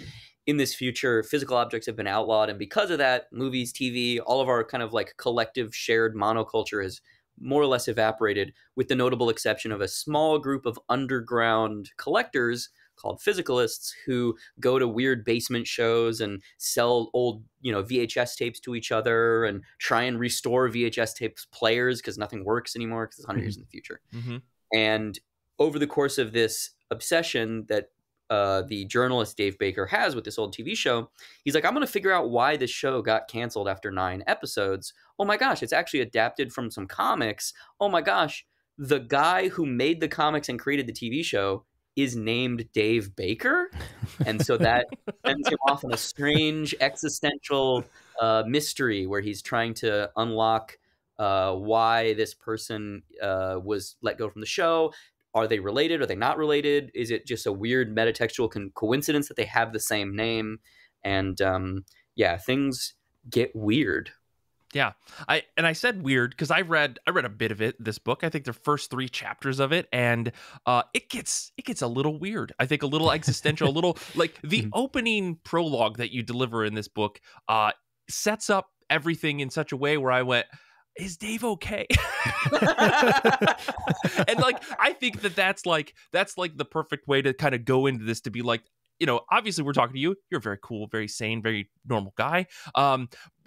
Speaker 3: In this future, physical objects have been outlawed, and because of that, movies, TV, all of our kind of like collective shared monoculture has more or less evaporated, with the notable exception of a small group of underground collectors called physicalists who go to weird basement shows and sell old, VHS tapes to each other and try and restore VHS tapes players because nothing works anymore because it's 100 years in the future.
Speaker 1: Mm-hmm.
Speaker 3: And over the course of this obsession that the journalist Dave Baker has with this old TV show, he's like, I'm going to figure out why this show got canceled after 9 episodes. Oh my gosh, it's actually adapted from some comics. Oh my gosh, the guy who made the comics and created the TV show is named Dave Baker. And so that sends him off on a strange existential mystery where he's trying to unlock why this person was let go from the show. Are they related? Are they not related? Is it just a weird metatextual coincidence that they have the same name? And things get weird.
Speaker 1: Yeah, I said weird because I read a bit of this book. I think the first 3 chapters of it, and it gets a little weird. I think a little existential, a little like the opening prologue that you deliver in this book sets up everything in such a way where I went, is Dave okay? And like, I think that's like the perfect way to kind of go into this, to be like, you know, obviously we're talking to you. You're a very cool, very sane, very normal guy.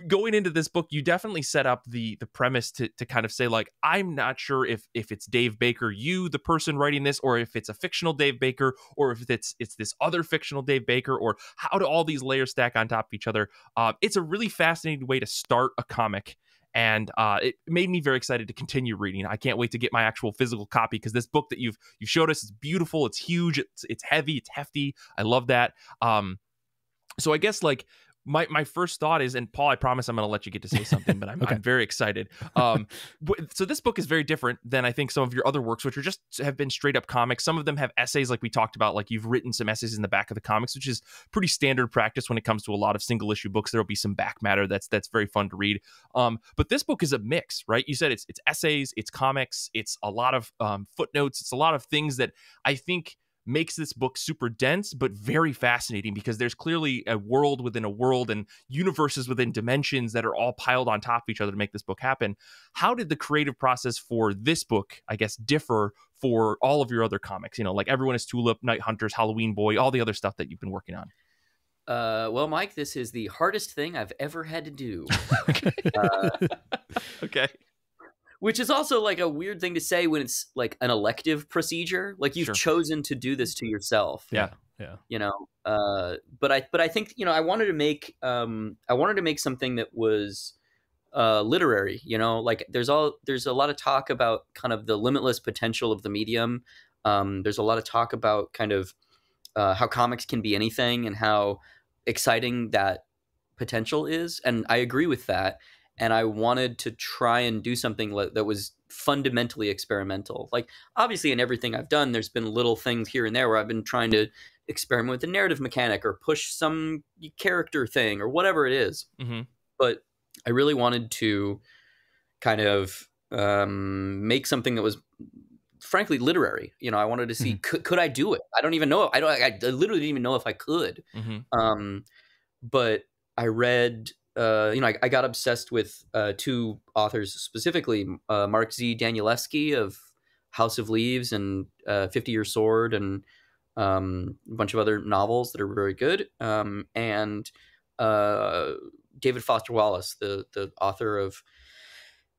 Speaker 1: Going into this book, you definitely set up the premise to kind of say, like, I'm not sure if it's Dave Baker, you, the person writing this, or if it's a fictional Dave Baker, or if it's this other fictional Dave Baker, or how do all these layers stack on top of each other. It's a really fascinating way to start a comic. And it made me very excited to continue reading. I can't wait to get my actual physical copy, because this book that you've showed us is beautiful. It's huge. It's heavy. It's hefty. I love that. So I guess like my first thought is, and Paul, I promise I'm going to let you get to say something, but I'm,
Speaker 2: Okay.
Speaker 1: I'm very excited. So this book is very different than I think some of your other works, which are just have been straight up comics. Some of them have essays, like we talked about, like you've written some essays in the back of the comics, which is pretty standard practice when it comes to a lot of single issue books. There'll be some back matter that's very fun to read. But this book is a mix, right? You said it's essays, it's comics, it's a lot of footnotes, it's a lot of things that I think makes this book super dense but very fascinating, because there's clearly a world within a world and universes within dimensions that are all piled on top of each other to make this book happen. How did the creative process for this book, I guess, differ for all of your other comics? You know, like Everyone is Tulip, Night Hunters, Halloween Boy, all the other stuff that you've been working on.
Speaker 3: Well, Mike, this is the hardest thing I've ever had to do.
Speaker 1: Okay.
Speaker 3: Which is also like a weird thing to say when it's like an elective procedure. Like you've
Speaker 1: Sure.
Speaker 3: chosen to do this to yourself.
Speaker 1: Yeah.
Speaker 3: You know, but I think, you know, I wanted to make something that was literary. You know, like there's a lot of talk about kind of the limitless potential of the medium. There's a lot of talk about kind of how comics can be anything and how exciting that potential is, and I agree with that. And I wanted to try and do something that was fundamentally experimental. Like, obviously, in everything I've done, there's been little things here and there where I've been trying to experiment with the narrative mechanic or push some character thing or whatever it is.
Speaker 1: Mm-hmm.
Speaker 3: But I really wanted to kind of make something that was, frankly, literary. You know, I wanted to see, could I do it? I don't even know. I literally didn't even know if I could.
Speaker 1: Mm-hmm.
Speaker 3: But I read... I got obsessed with two authors specifically, Mark Z. Danielewski of House of Leaves and 50-Year Sword and a bunch of other novels that are very good, and David Foster Wallace, the author of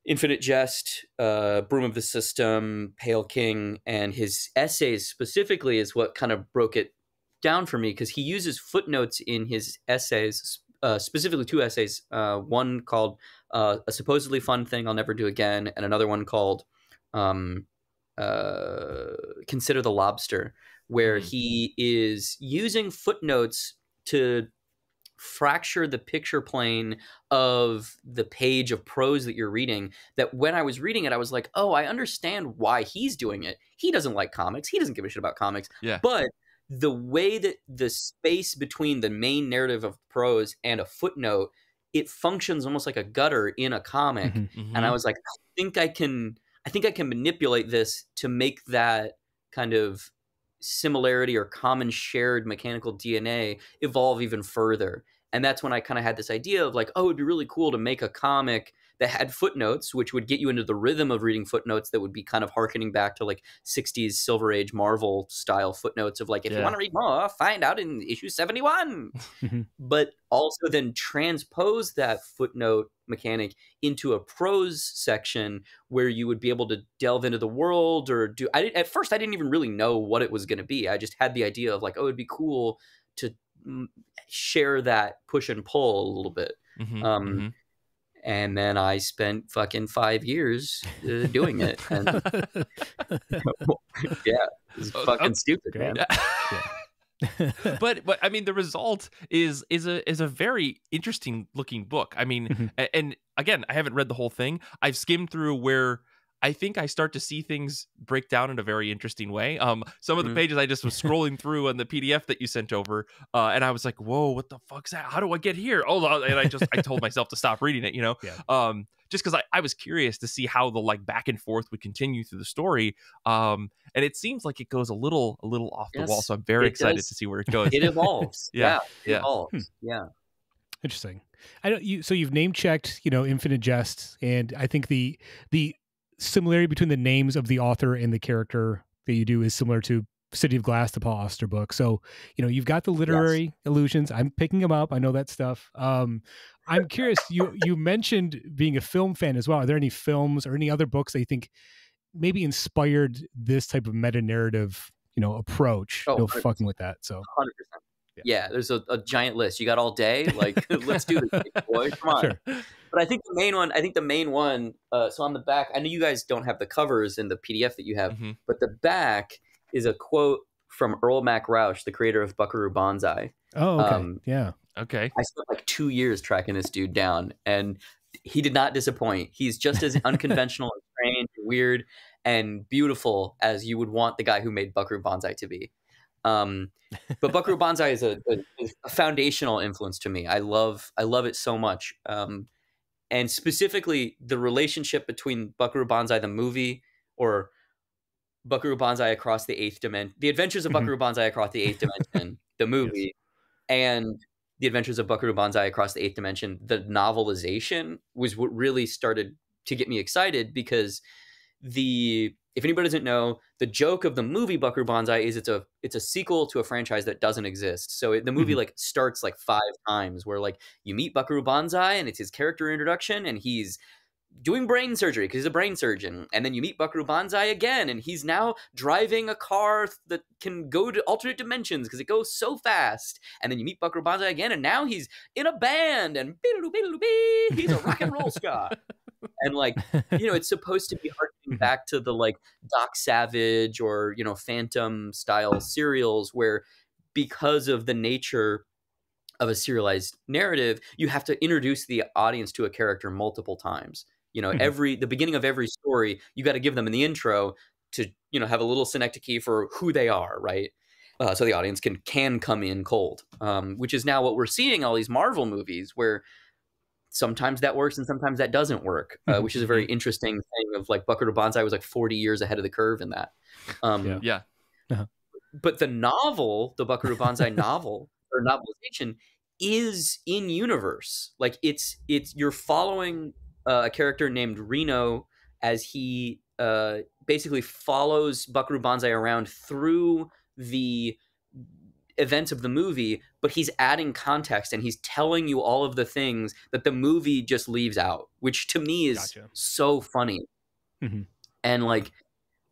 Speaker 3: Infinite Jest, Broom of the System, Pale King, and his essays specifically is what kind of broke it down for me, because he uses footnotes in his essays, specifically two essays, one called A Supposedly Fun Thing I'll Never Do Again, and another one called Consider the Lobster, where he is using footnotes to fracture the picture plane of the page of prose that you're reading, that when I was reading it, I was like, oh, I understand why he's doing it. He doesn't like comics. He doesn't give a shit about comics.
Speaker 1: Yeah.
Speaker 3: But the way that the space between the main narrative of prose and a footnote, it functions almost like a gutter in a comic.
Speaker 1: Mm-hmm.
Speaker 3: And I was like, I think I can manipulate this to make that kind of similarity or common shared mechanical DNA evolve even further. And that's when I kind of had this idea of like, oh, it'd be really cool to make a comic that had footnotes, which would get you into the rhythm of reading footnotes that would be kind of harkening back to like 60s Silver Age Marvel style footnotes of like, if you want to read more, find out in issue 71. But also then transpose that footnote mechanic into a prose section where you would be able to delve into the world or do... At first, I didn't even really know what it was going to be. I just had the idea of like, oh, it'd be cool to share that push and pull a little bit. And then I spent fucking 5 years doing it. And yeah, it's fucking stupid, man.
Speaker 1: But I mean, the result is a very interesting looking book. I mean, and again, I haven't read the whole thing. I've skimmed through where I think I start to see things break down in a very interesting way. Some of the pages I just was scrolling through on the PDF that you sent over, and I was like, "Whoa, what the fuck's that? How do I get here?" Oh, and I told myself to stop reading it, you know, just because I was curious to see how the like back and forth would continue through the story. And it seems like it goes a little off the wall, so I'm very excited to see where it goes.
Speaker 3: It evolves. It
Speaker 1: Yeah.
Speaker 3: evolves. Yeah.
Speaker 2: Interesting. I don't. So you've name checked, Infinite Jest, and I think the similarity between the names of the author and the character that you do is similar to City of Glass, the Paul Auster book. So you've got the literary allusions. I'm picking them up. I know that stuff. I'm curious. You mentioned being a film fan as well. Are there any films or any other books that you think maybe inspired this type of meta narrative, approach?
Speaker 3: Oh,
Speaker 2: no fucking with that. So
Speaker 3: 100%. Yeah, there's a giant list. You got all day? Like, let's do this, big boy. Come on.
Speaker 2: Sure.
Speaker 3: But I think the main one, so on the back, I know you guys don't have the covers in the PDF that you have, but the back is a quote from Earl Mac Rausch, the creator of Buckaroo Banzai.
Speaker 2: Oh, okay. Yeah.
Speaker 1: Okay.
Speaker 3: I spent like 2 years tracking this dude down, and he did not disappoint. He's just as unconventional and strange and weird and beautiful as you would want the guy who made Buckaroo Banzai to be. But Buckaroo Banzai is a foundational influence to me. I love it so much. And specifically the relationship between Buckaroo Banzai, the movie, or Buckaroo Banzai Across the Eighth Dimension, The Adventures of Buckaroo Banzai Across the Eighth Dimension, the movie, and The Adventures of Buckaroo Banzai Across the Eighth Dimension, the novelization, was what really started to get me excited, because if anybody doesn't know, the joke of the movie Buckaroo Banzai is it's a sequel to a franchise that doesn't exist. So the movie like starts like 5 times, where like you meet Buckaroo Banzai and it's his character introduction, and he's doing brain surgery because he's a brain surgeon. And then you meet Buckaroo Banzai again, and he's now driving a car that can go to alternate dimensions because it goes so fast. And then you meet Buckaroo Banzai again, and now he's in a band, and he's a rock and roll star. And like, it's supposed to be harkening back to the like Doc Savage or, Phantom style serials, where because of the nature of a serialized narrative, you have to introduce the audience to a character multiple times. The beginning of every story, you got to give them in the intro to, have a little synecdoche for who they are, right? So the audience can come in cold, which is now what we're seeing all these Marvel movies, where sometimes that works and sometimes that doesn't work, which is a very interesting thing of like Buckaroo Banzai was like 40 years ahead of the curve in that. But the novel, the Buckaroo Banzai novel or novelization, is in universe. Like you're following a character named Reno as he basically follows Buckaroo Banzai around through the events of the movie, but he's adding context and he's telling you all of the things that the movie just leaves out, which to me is so funny. And like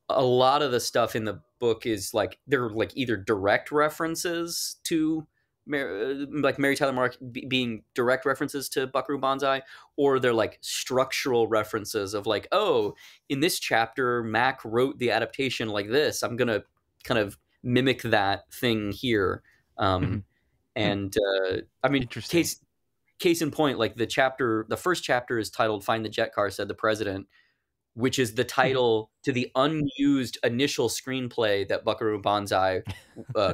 Speaker 3: a lot of the stuff in the book is like they're like either direct references to like Mary Tyler Moore being direct references to Buckaroo Banzai, or they're like structural references of like, oh, in this chapter Mac wrote the adaptation like this, I'm gonna kind of mimic that thing here. And I mean, case in point, like the first chapter is titled "Find the Jet Car," said the president, which is the title to the unused initial screenplay that Buckaroo Banzai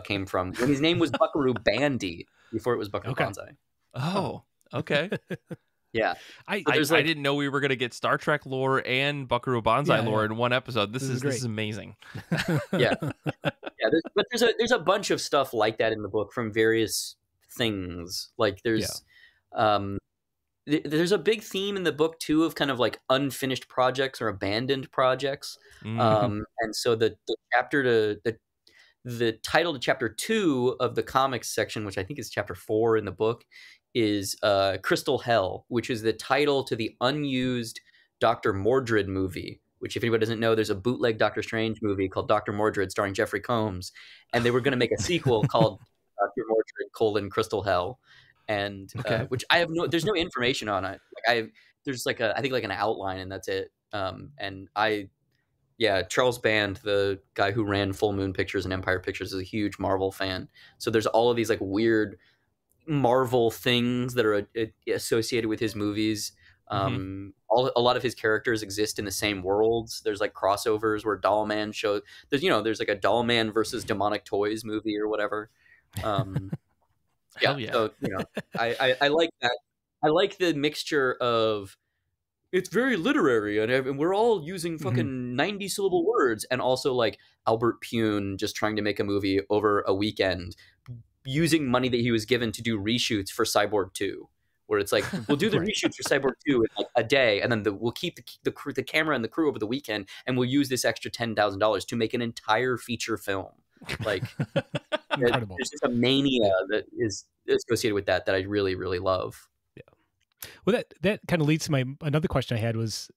Speaker 3: came from, when his name was Buckaroo Bandy before it was Buckaroo Banzai.
Speaker 1: Oh, okay.
Speaker 3: Yeah.
Speaker 1: I didn't know we were going to get Star Trek lore and Buckaroo Banzai lore in one episode. This is amazing.
Speaker 3: Yeah. But there's a bunch of stuff like that in the book from various things. Like there's a big theme in the book too of kind of like unfinished projects or abandoned projects. And so the title to chapter 2 of the comics section, which I think is chapter 4 in the book, is Crystal Hell, which is the title to the unused Dr. Mordred movie, which if anybody doesn't know, there's a bootleg Doctor Strange movie called Dr. Mordred starring Jeffrey Combs. And they were going to make a sequel called Dr. Mordred: Crystal Hell. And which there's no information on it. Like there's like I think like an outline, and that's it. Charles Band, the guy who ran Full Moon Pictures and Empire Pictures, is a huge Marvel fan. So there's all of these like weird Marvel things that are associated with his movies. A lot of his characters exist in the same worlds. There's like crossovers where Dollman shows. There's like a Dollman versus Demonic Toys movie or whatever. So I like that. I like the mixture of it's very literary and we're all using fucking 90 syllable words, and also like Albert Pune just trying to make a movie over a weekend using money that he was given to do reshoots for Cyborg 2, where it's like we'll do the
Speaker 2: Right.
Speaker 3: reshoots for Cyborg 2 in like a day, and then we'll keep the camera and the crew over the weekend, and we'll use this extra $10,000 to make an entire feature film. Like,
Speaker 2: Incredible.
Speaker 3: there's just a mania that is associated with that I really, really love.
Speaker 2: Well, that kind of leads to another question I had was,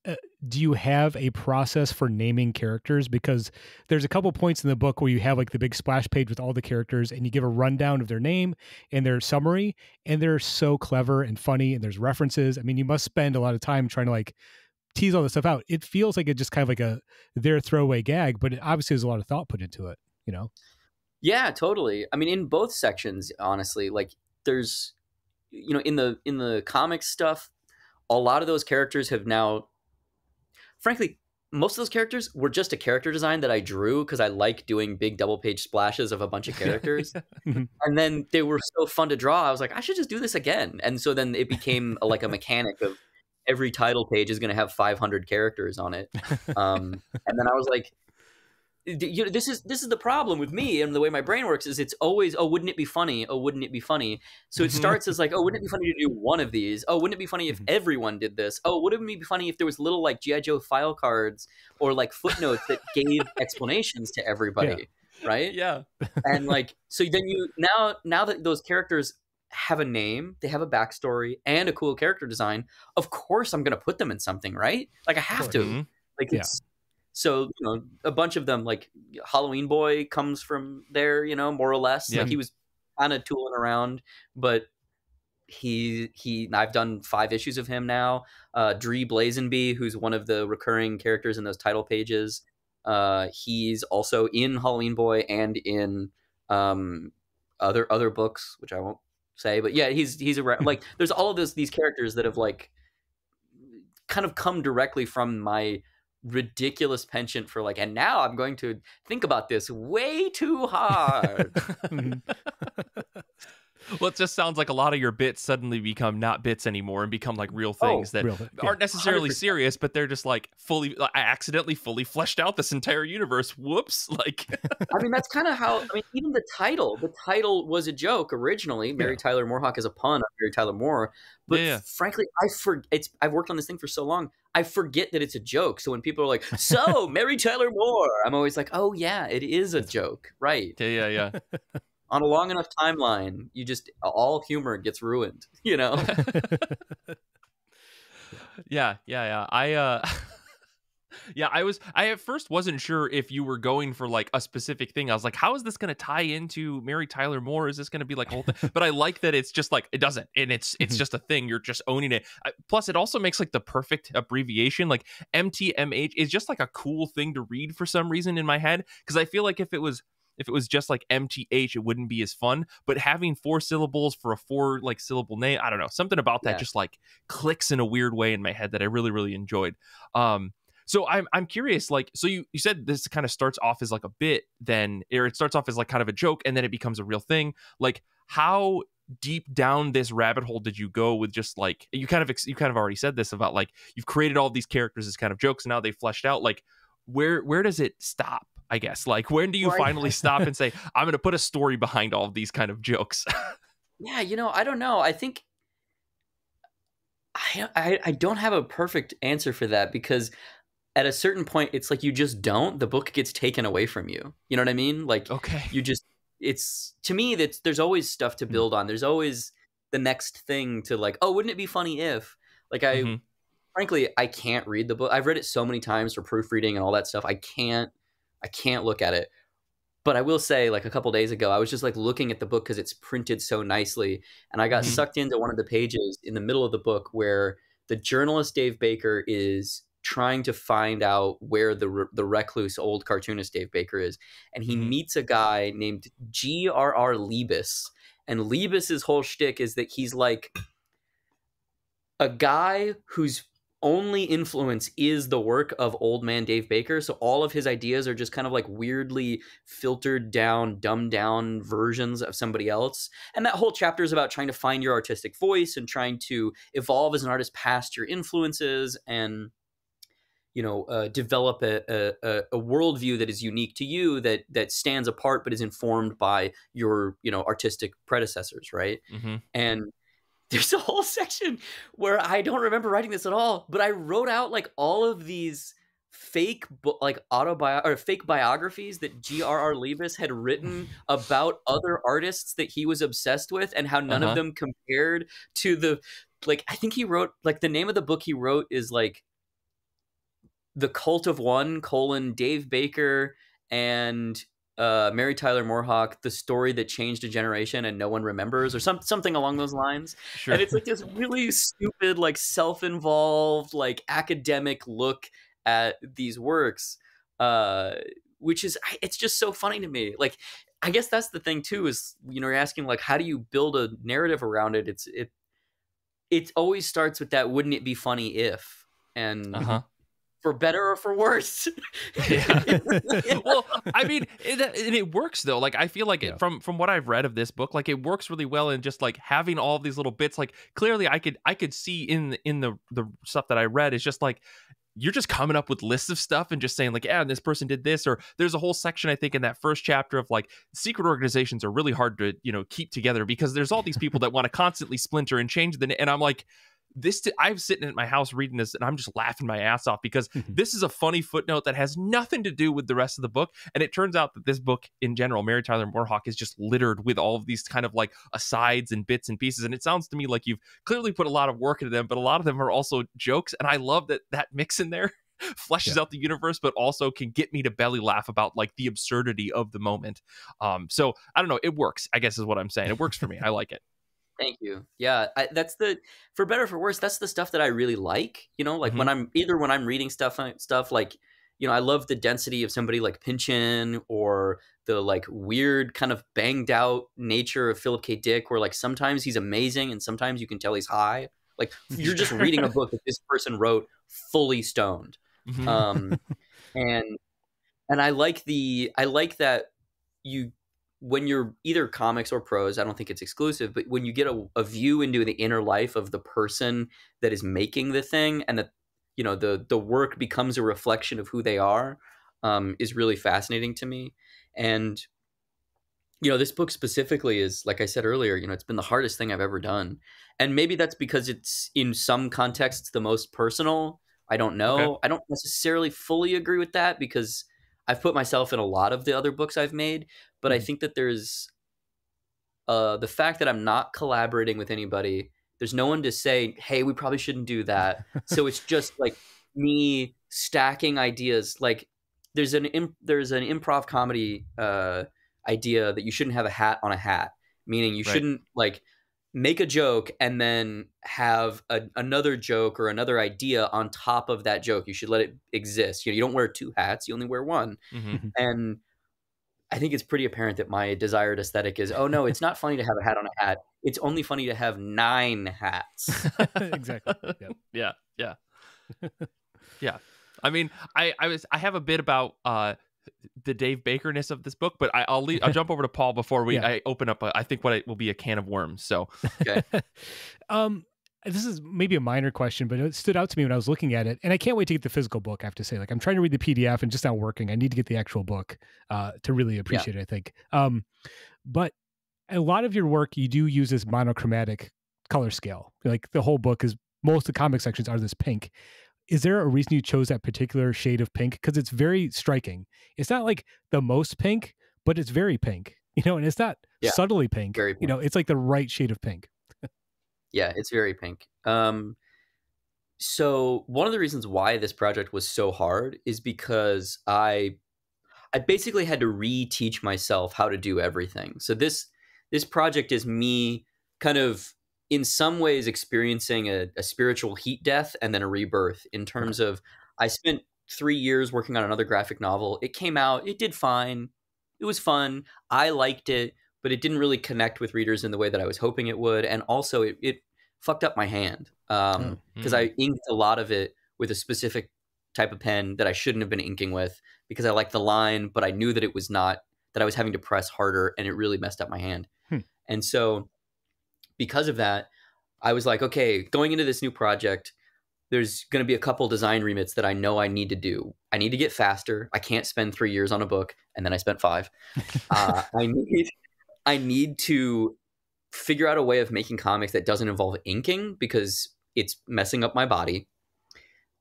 Speaker 2: do you have a process for naming characters? Because there's a couple points in the book where you have like the big splash page with all the characters and you give a rundown of their name and their summary, and they're so clever and funny, and there's references. I mean, you must spend a lot of time trying to like tease all this stuff out. It feels like it's just kind of like their throwaway gag, but obviously there's a lot of thought put into it, you know?
Speaker 3: Yeah, totally. I mean, in both sections, honestly, like there's, you know, in the comics stuff, a lot of those characters have now, frankly, most of those characters were just a character design that I drew because I like doing big double page splashes of a bunch of characters. And then they were so fun to draw. I was like, I should just do this again. And so then it became like a mechanic of every title page is going to have 500 characters on it. And then I was like, you know, this is the problem with me and the way my brain works is it's always, oh, wouldn't it be funny? Oh, wouldn't it be funny? So it starts as like, oh, wouldn't it be funny to do one of these? Oh, wouldn't it be funny if everyone did this? Oh, wouldn't it be funny if there was little like G.I. Joe file cards or like footnotes that gave explanations to everybody, right?
Speaker 1: Yeah.
Speaker 3: And like, so then you now that those characters have a name, they have a backstory and a cool character design, of course I'm going to put them in something, right? Like I have to. Like it's so, you know, a bunch of them, like Halloween Boy comes from there, you know, more or less. Like he was kind of tooling around, but I've done 5 issues of him now. Dree Blazenby, who's one of the recurring characters in those title pages. He's also in Halloween Boy and in other books, which I won't say, but yeah, he's around. Like there's all of these characters that have like kind of come directly from my ridiculous penchant for like, and now I'm going to think about this way too hard.
Speaker 1: Well, it just sounds like a lot of your bits suddenly become not bits anymore and become like real things that aren't necessarily
Speaker 3: 100%.
Speaker 1: serious, but they're just like I accidentally fully fleshed out this entire universe. Whoops. Like,
Speaker 3: I mean, that's kind of how, I mean, even the title was a joke originally. Mary Tyler Moorehawk is a pun on Mary Tyler Moore. But frankly, I've worked on this thing for so long, I forget that it's a joke. So when people are like, so Mary Tyler Moore, I'm always like, oh yeah, it is a joke. Right.
Speaker 1: Yeah.
Speaker 3: On a long enough timeline, you just, all humor gets ruined, you know?
Speaker 1: Yeah. I at first wasn't sure if you were going for like a specific thing. I was like, how is this going to tie into Mary Tyler Moore? Is this going to be like a whole thing? But I like that it's just like, it doesn't. And it's just a thing. You're just owning it. Plus, it also makes like the perfect abbreviation. Like MTMH is just like a cool thing to read for some reason in my head. Because I feel like if it was just like MTH, it wouldn't be as fun. But having 4 syllables for a 4 like syllable name, I don't know, something about that just like clicks in a weird way in my head that I really, really enjoyed. So I'm curious, like, so you said this kind of starts off as like a bit, then, or it starts off as like kind of a joke, and then it becomes a real thing. Like, how deep down this rabbit hole did you go with just like, you kind of already said this about like, you've created all these characters as kind of jokes, and now they fleshed out. Like, where does it stop? I guess, like, when do you finally stop and say, I'm going to put a story behind all of these kind of jokes?
Speaker 3: Yeah, you know, I don't know. I think I don't have a perfect answer for that, because at a certain point, it's like you just don't. The book gets taken away from you. You know what I mean? Like,
Speaker 1: okay,
Speaker 3: it's, to me, that there's always stuff to build on. There's always the next thing to like, oh, wouldn't it be funny if, like, frankly, I can't read the book. I've read it so many times for proofreading and all that stuff. I can't look at it. But I will say, like, a couple days ago, I was just like looking at the book because it's printed so nicely, and I got sucked into one of the pages in the middle of the book where the journalist Dave Baker is trying to find out where the recluse old cartoonist Dave Baker is, and he meets a guy named G.R.R. Liebes, and Liebes's whole shtick is that he's like a guy whose only influence is the work of old man Dave Baker. So all of his ideas are just kind of like weirdly filtered down, dumbed down versions of somebody else. And that whole chapter is about trying to find your artistic voice and trying to evolve as an artist past your influences and, you know, develop a worldview that is unique to you, that stands apart but is informed by your, you know, artistic predecessors, right? And there's a whole section where I don't remember writing this at all, but I wrote out like all of these fake fake biographies that G.R.R. Leavis had written about other artists that he was obsessed with, and how none of them compared to the, like, I think he wrote, like, the name of the book he wrote is like The Cult of One, Dave Baker and Mary Tyler Moorehawk, the story that changed a generation and no one remembers, or something along those lines.
Speaker 1: Sure.
Speaker 3: And it's like this really stupid, like, self-involved, like, academic look at these works, which is, it's just so funny to me. Like, I guess that's the thing too, is, you know, you're asking, like, how do you build a narrative around it? It always starts with that, wouldn't it be funny if, and for better or for worse.
Speaker 1: Well, I mean, it works though. Like, I feel like from what I've read of this book, like, it works really well in just like having all of these little bits. Like, clearly I could see in the stuff that I read, is just like, you're just coming up with lists of stuff and just saying like, yeah, and this person did this, or there's a whole section, I think, in that first chapter of like, secret organizations are really hard to, you know, keep together because there's all these people that want to constantly splinter and change and I'm like, I'm sitting at my house reading this and I'm just laughing my ass off because this is a funny footnote that has nothing to do with the rest of the book. And it turns out that this book in general, Mary Tyler Moorehawk, is just littered with all of these kind of like asides and bits and pieces. And it sounds to me like you've clearly put a lot of work into them, but a lot of them are also jokes. And I love that mix in there fleshes out the universe, but also can get me to belly laugh about like the absurdity of the moment. So I don't know. It works, I guess is what I'm saying. It works for me. I like it.
Speaker 3: Thank you. Yeah, that's for better or for worse, that's the stuff that I really like. You know, like when I'm reading stuff like, you know, I love the density of somebody like Pynchon, or the like weird kind of banged out nature of Philip K. Dick, where like sometimes he's amazing and sometimes you can tell he's high. Like, you're just reading a book that this person wrote fully stoned. And I like that when you're either comics or prose, I don't think it's exclusive, but when you get a view into the inner life of the person that is making the thing, and that, you know, the work becomes a reflection of who they are, is really fascinating to me. And, you know, this book specifically is, like I said earlier, you know, it's been the hardest thing I've ever done. And maybe that's because it's in some contexts the most personal. I don't know. Okay. I don't necessarily fully agree with that, because I've put myself in a lot of the other books I've made, but I think that there's the fact that I'm not collaborating with anybody. There's no one to say, hey, we probably shouldn't do that. So it's just like me stacking ideas. Like, there's an improv comedy idea that you shouldn't have a hat on a hat, meaning you shouldn't like make a joke and then have another joke or another idea on top of that joke. You should let it exist. You know, you don't wear two hats, you only wear one. And I think it's pretty apparent that my desired aesthetic is, oh no, it's not funny to have a hat on a hat. It's only funny to have 9 hats.
Speaker 2: Exactly.
Speaker 1: Yep. Yeah. Yeah. I mean, I have a bit about the Dave Baker-ness of this book, but I'll jump over to Paul before I open up I think what will be a can of worms. So,
Speaker 3: okay.
Speaker 2: This is maybe a minor question, but it stood out to me when I was looking at it, and I can't wait to get the physical book. I have to say, like, I'm trying to read the PDF and just not working. I need to get the actual book to really appreciate it, I think. But a lot of your work, you do use this monochromatic color scale. Like, the whole book is, most of the comic sections are this pink. Is there a reason you chose that particular shade of pink? Because it's very striking. It's not like the most pink, but it's very pink, you know, and it's not subtly pink.
Speaker 3: Very pink.
Speaker 2: You know, it's like the right shade of pink.
Speaker 3: Yeah, it's very pink. So one of the reasons why this project was so hard is because I basically had to reteach myself how to do everything. So this project is me kind of in some ways experiencing a spiritual heat death and then a rebirth, in terms of, I spent 3 years working on another graphic novel. It came out, it did fine. It was fun. I liked it, but it didn't really connect with readers in the way that I was hoping it would. And also it fucked up my hand, because I inked a lot of it with a specific type of pen that I shouldn't have been inking with, because I liked the line, but I knew that it was not, that I was having to press harder, and it really messed up my hand. And so because of that, I was like, okay, going into this new project, there's going to be a couple design remits that I know I need to do. I need to get faster. I can't spend 3 years on a book, and then I spent 5. I need to figure out a way of making comics that doesn't involve inking because it's messing up my body.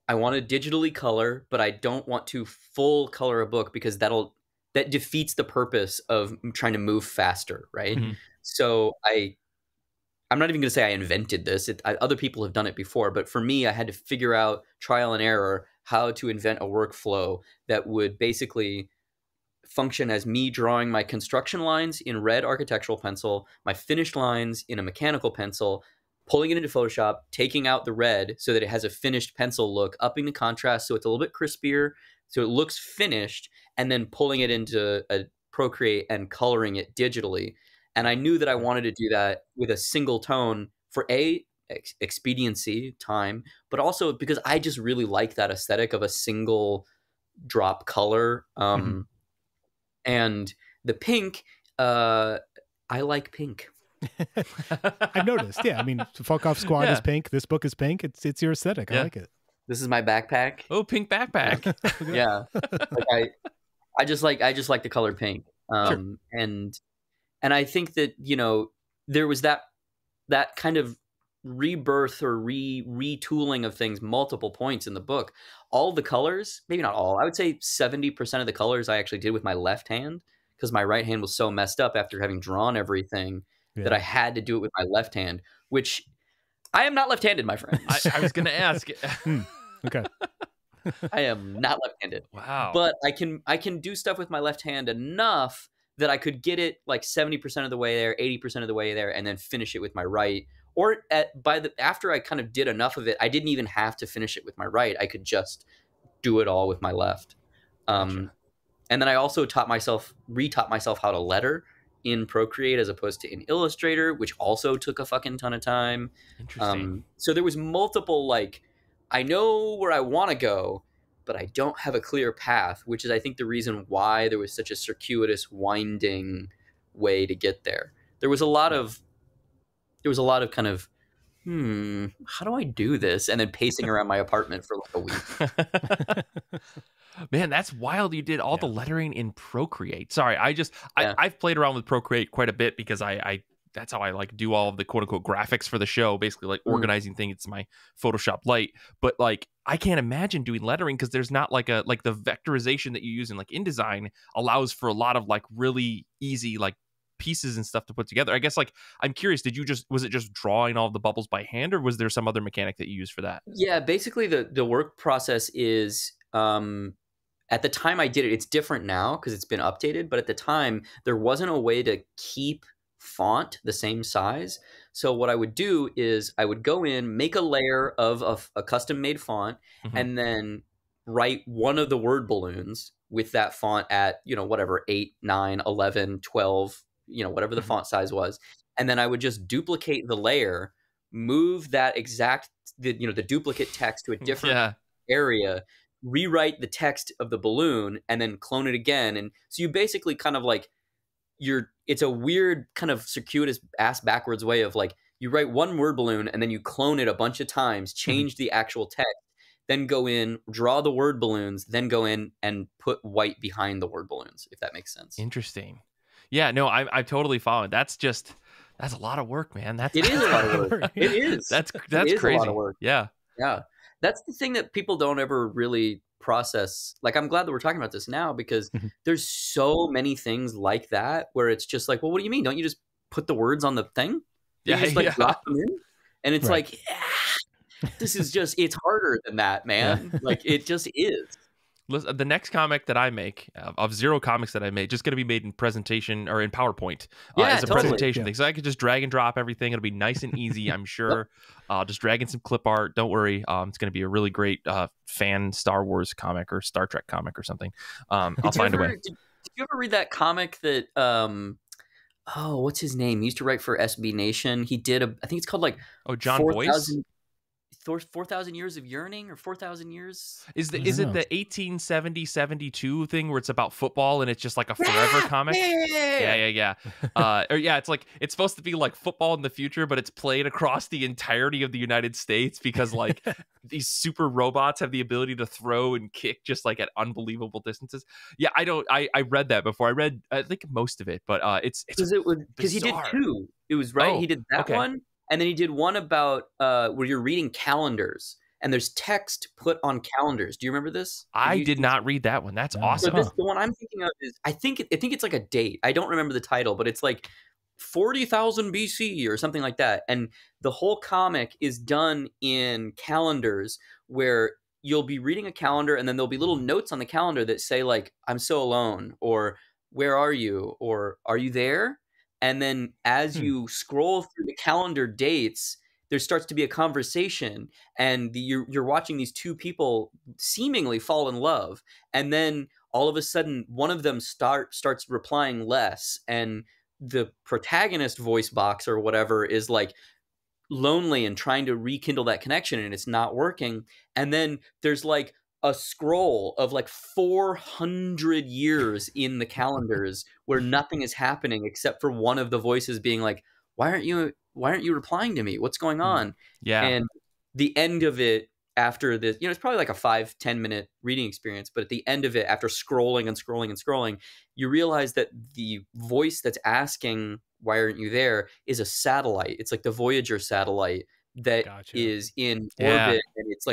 Speaker 3: I want to digitally color, but I don't want to full color a book because that defeats the purpose of trying to move faster, right?
Speaker 1: Mm-hmm.
Speaker 3: So I'm not even going to say I invented this. Other people have done it before, but for me, I had to figure out trial and error how to invent a workflow that would basically function as me drawing my construction lines in red architectural pencil, my finished lines in a mechanical pencil, pulling it into Photoshop, taking out the red so that it has a finished pencil look, upping the contrast so it's a little bit crispier, so it looks finished, and then pulling it into a Procreate and coloring it digitally. And I knew that I wanted to do that with a single tone for expediency, time, but also because I just really like that aesthetic of a single drop color. And the pink, I like pink.
Speaker 2: I've noticed. Yeah, I mean, Fuck Off Squad is pink. This book is pink. It's your aesthetic. I like it.
Speaker 3: This is my backpack.
Speaker 1: Oh, pink backpack.
Speaker 3: Yeah, like I just like the color pink.
Speaker 2: Sure.
Speaker 3: And I think that there was that kind of rebirth or retooling of things multiple points in the book. All the colors, maybe not all, I would say 70% of the colors I actually did with my left hand because my right hand was so messed up after having drawn everything that I had to do it with my left hand, which I am not left-handed, my friend.
Speaker 1: I was going to ask.
Speaker 2: Okay.
Speaker 3: I am not left-handed.
Speaker 1: Wow.
Speaker 3: But I can do stuff with my left hand enough that I could get it like 70% of the way there, 80% of the way there, and then finish it with my right. Or after I kind of did enough of it, I didn't even have to finish it with my right. I could just do it all with my left.
Speaker 1: Gotcha.
Speaker 3: And then I also retaught myself how to letter in Procreate as opposed to in Illustrator, which also took a fucking ton of time.
Speaker 1: Interesting.
Speaker 3: So there was multiple, I know where I want to go, but I don't have a clear path, which is, I think, the reason why there was such a circuitous, winding way to get there. There was a lot of kind of, how do I do this? And then pacing around my apartment for like a week.
Speaker 1: Man, that's wild. You did all the lettering in Procreate. Sorry, I've played around with Procreate quite a bit because I that's how I like do all of the quote unquote graphics for the show, basically like organizing things. It's my Photoshop Lite. But like I can't imagine doing lettering because there's not like the vectorization that you use in like InDesign allows for a lot of like really easy like pieces and stuff to put together. I guess like I'm curious, was it just drawing all the bubbles by hand, or was there some other mechanic that you used for that?
Speaker 3: Yeah, basically the work process is at the time I did it, it's different now because it's been updated, but at the time there wasn't a way to keep font the same size. So what I would do is I would go in, make a layer of a custom made font, and then write one of the word balloons with that font at, whatever, 8, 9, 11, 12, whatever the font size was. And then I would just duplicate the layer, move that the duplicate text to a different area, rewrite the text of the balloon, and then clone it again. And so you basically kind of like it's a weird kind of circuitous ass backwards way of like you write one word balloon and then you clone it a bunch of times, change the actual text, then go in, draw the word balloons, then go in and put white behind the word balloons, if that makes sense.
Speaker 1: Interesting. Yeah, no, I totally follow. That's a lot of work, man.
Speaker 3: It is a lot of work. It is.
Speaker 1: That's
Speaker 3: it is
Speaker 1: crazy.
Speaker 3: A lot of work.
Speaker 1: Yeah.
Speaker 3: Yeah. That's the thing that people don't ever really process. Like, I'm glad that we're talking about this now because there's so many things like that where it's just like, well, what do you mean? Don't you just put the words on the thing? You just drop them in? And it's like, this is just, it's harder than that, man. Like, it just is.
Speaker 1: Listen, the next comic that I make, of 0 comics that I made, just going to be made in presentation or in PowerPoint as a presentation thing. So I could just drag and drop everything. It'll be nice and easy, I'm sure. Just drag in some clip art. Don't worry. It's going to be a really great fan Star Wars comic or Star Trek comic or something. I'll find a way.
Speaker 3: Did you ever read that comic that, what's his name? He used to write for SB Nation. He did I think it's called like...
Speaker 1: Jon Bois?
Speaker 3: 4,000 years of yearning or 4,000 years.
Speaker 1: Is
Speaker 2: I
Speaker 1: it
Speaker 2: don't know.
Speaker 1: the 1870-72 thing where it's about football and it's just like a forever comic? Yeah. Or yeah, it's like it's supposed to be like football in the future, but it's played across the entirety of the United States because like these super robots have the ability to throw and kick just like at unbelievable distances. Yeah, I read that before. I read I think most of it, but it's
Speaker 3: because he did
Speaker 1: bizarre.
Speaker 3: 2. It was right.
Speaker 1: Oh,
Speaker 3: He did that
Speaker 1: okay.
Speaker 3: one, and then he did one about where you're reading calendars and there's text put on calendars. Do you remember this?
Speaker 1: I did not read that one. That's
Speaker 2: No.
Speaker 3: So
Speaker 1: awesome.
Speaker 3: this, the one I'm thinking of is I think it's like a date. I don't remember the title, but it's like 40,000 BC or something like that. And the whole comic is done in calendars where you'll be reading a calendar and then there'll be little notes on the calendar that say like, I'm so alone, or where are you, or are you there? And then as you scroll through the calendar dates, there starts to be a conversation, and you're watching these two people seemingly fall in love, and then all of a sudden one of them starts replying less, and the protagonist voice box or whatever is like lonely and trying to rekindle that connection, and it's not working. And then there's like a scroll of like 400 years in the calendars where nothing is happening except for one of the voices being like, why aren't you replying to me? What's going on?
Speaker 1: Yeah.
Speaker 3: And the end of it, after this, it's probably like a 5-10 minute reading experience, but at the end of it, after scrolling and scrolling and scrolling, you realize that the voice that's asking why aren't you there is a satellite. It's like the Voyager satellite that is in orbit, and it's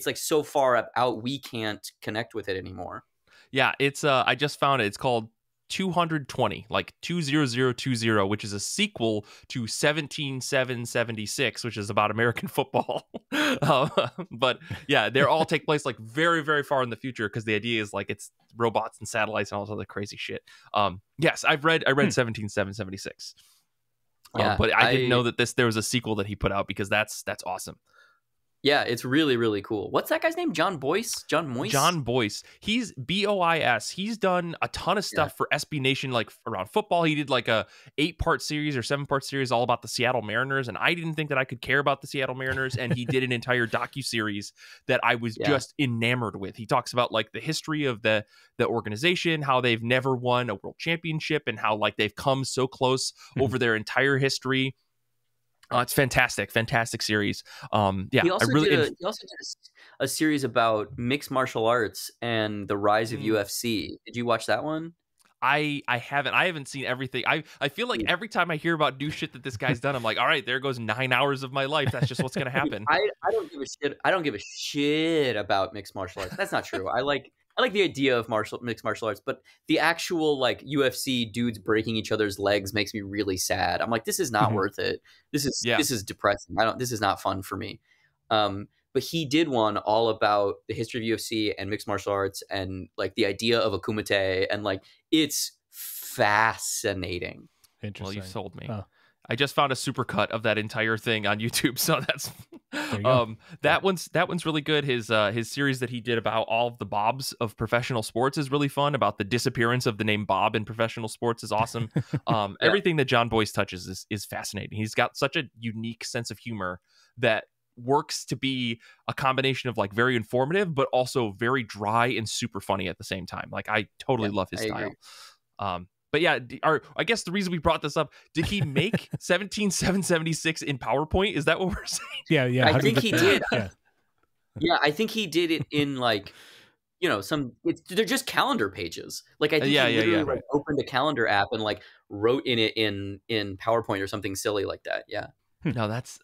Speaker 3: like so far out we can't connect with it anymore.
Speaker 1: Yeah, it's I just found it. It's called 220, like 20020, which is a sequel to 17776, which is about American football. But yeah, they all take place like very, very far in the future because the idea is like it's robots and satellites and all this other crazy shit. Yes, I read 17776.
Speaker 3: Yeah,
Speaker 1: but I didn't know that there was a sequel that he put out because that's awesome.
Speaker 3: Yeah, it's really, really cool. What's that guy's name? Jon Bois? Jon Bois. He's Bois. He's done a ton of stuff for SB Nation, like around football. He did like a 8-part series or 7-part series all about the Seattle Mariners, and I didn't think that I could care about the Seattle Mariners, and he did an entire docuseries that I was just enamored with. He talks about like the history of the organization, how they've never won a world championship, and how like they've come so close over their entire history. It's fantastic series. He also did a series about mixed martial arts and the rise of UFC. Did you watch that one?
Speaker 1: I haven't seen everything. I feel like every time I hear about new shit that this guy's done, I'm like, all right, there goes 9 hours of my life. That's just what's gonna happen.
Speaker 3: I don't give a shit. I don't give a shit about mixed martial arts. That's not true. I like the idea of mixed martial arts, but the actual like UFC dudes breaking each other's legs makes me really sad. I'm like, this is not worth it. This is depressing. This is not fun for me. But he did one all about the history of UFC and mixed martial arts and like the idea of a kumite, and like it's fascinating.
Speaker 2: Interesting.
Speaker 1: Well, you sold me.
Speaker 2: Oh.
Speaker 1: I just found a supercut of that entire thing on YouTube, so that's that one's really good. His series that he did about all of the Bobs of professional sports is really fun. About the disappearance of the name Bob in professional sports is awesome. Everything that Jon Bois touches is fascinating. He's got such a unique sense of humor that works to be a combination of like very informative, but also very dry and super funny at the same time. Like I totally love his style. But yeah, I guess the reason we brought this up, did he make 17776 in PowerPoint? Is that what we're saying?
Speaker 2: Yeah.
Speaker 3: I think he did.
Speaker 2: Yeah,
Speaker 3: I think he did it in like, they're just calendar pages. Like I think he literally like opened a calendar app and like wrote in it in PowerPoint or something silly like that. Yeah.
Speaker 1: No, that's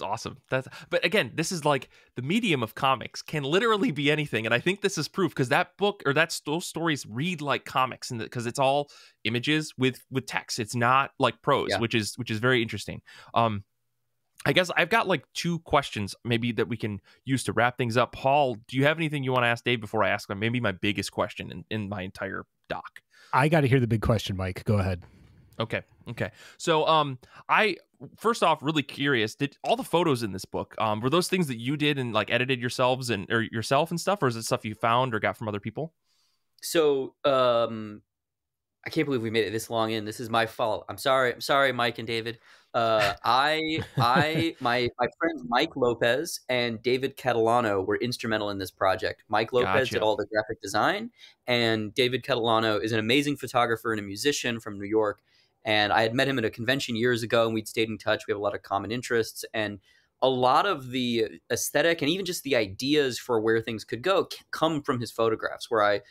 Speaker 1: awesome. But again, this is like the medium of comics can literally be anything, and I think this is proof because that book or those stories read like comics, and because it's all images with text. It's not like prose, which is very interesting. I guess I've got like 2 questions maybe that we can use to wrap things up. Paul, do you have anything you want to ask Dave before I ask maybe my biggest question in my entire doc?
Speaker 2: I got to hear the big question, Mike. Go ahead.
Speaker 1: Okay. So, I first off really curious. Did all the photos in this book were those things that you did and like edited yourselves or yourself and stuff, or is it stuff you found or got from other people?
Speaker 3: So, I can't believe we made it this long in. This is my fault. I'm sorry, Mike and David. My friends Mike Lopez and David Catalano were instrumental in this project. Mike Lopez did
Speaker 1: Gotcha.
Speaker 3: all the graphic design, and David Catalano is an amazing photographer and a musician from New York. And I had met him at a convention years ago, and we'd stayed in touch. We have a lot of common interests, and a lot of the aesthetic and even just the ideas for where things could go come from his photographs, where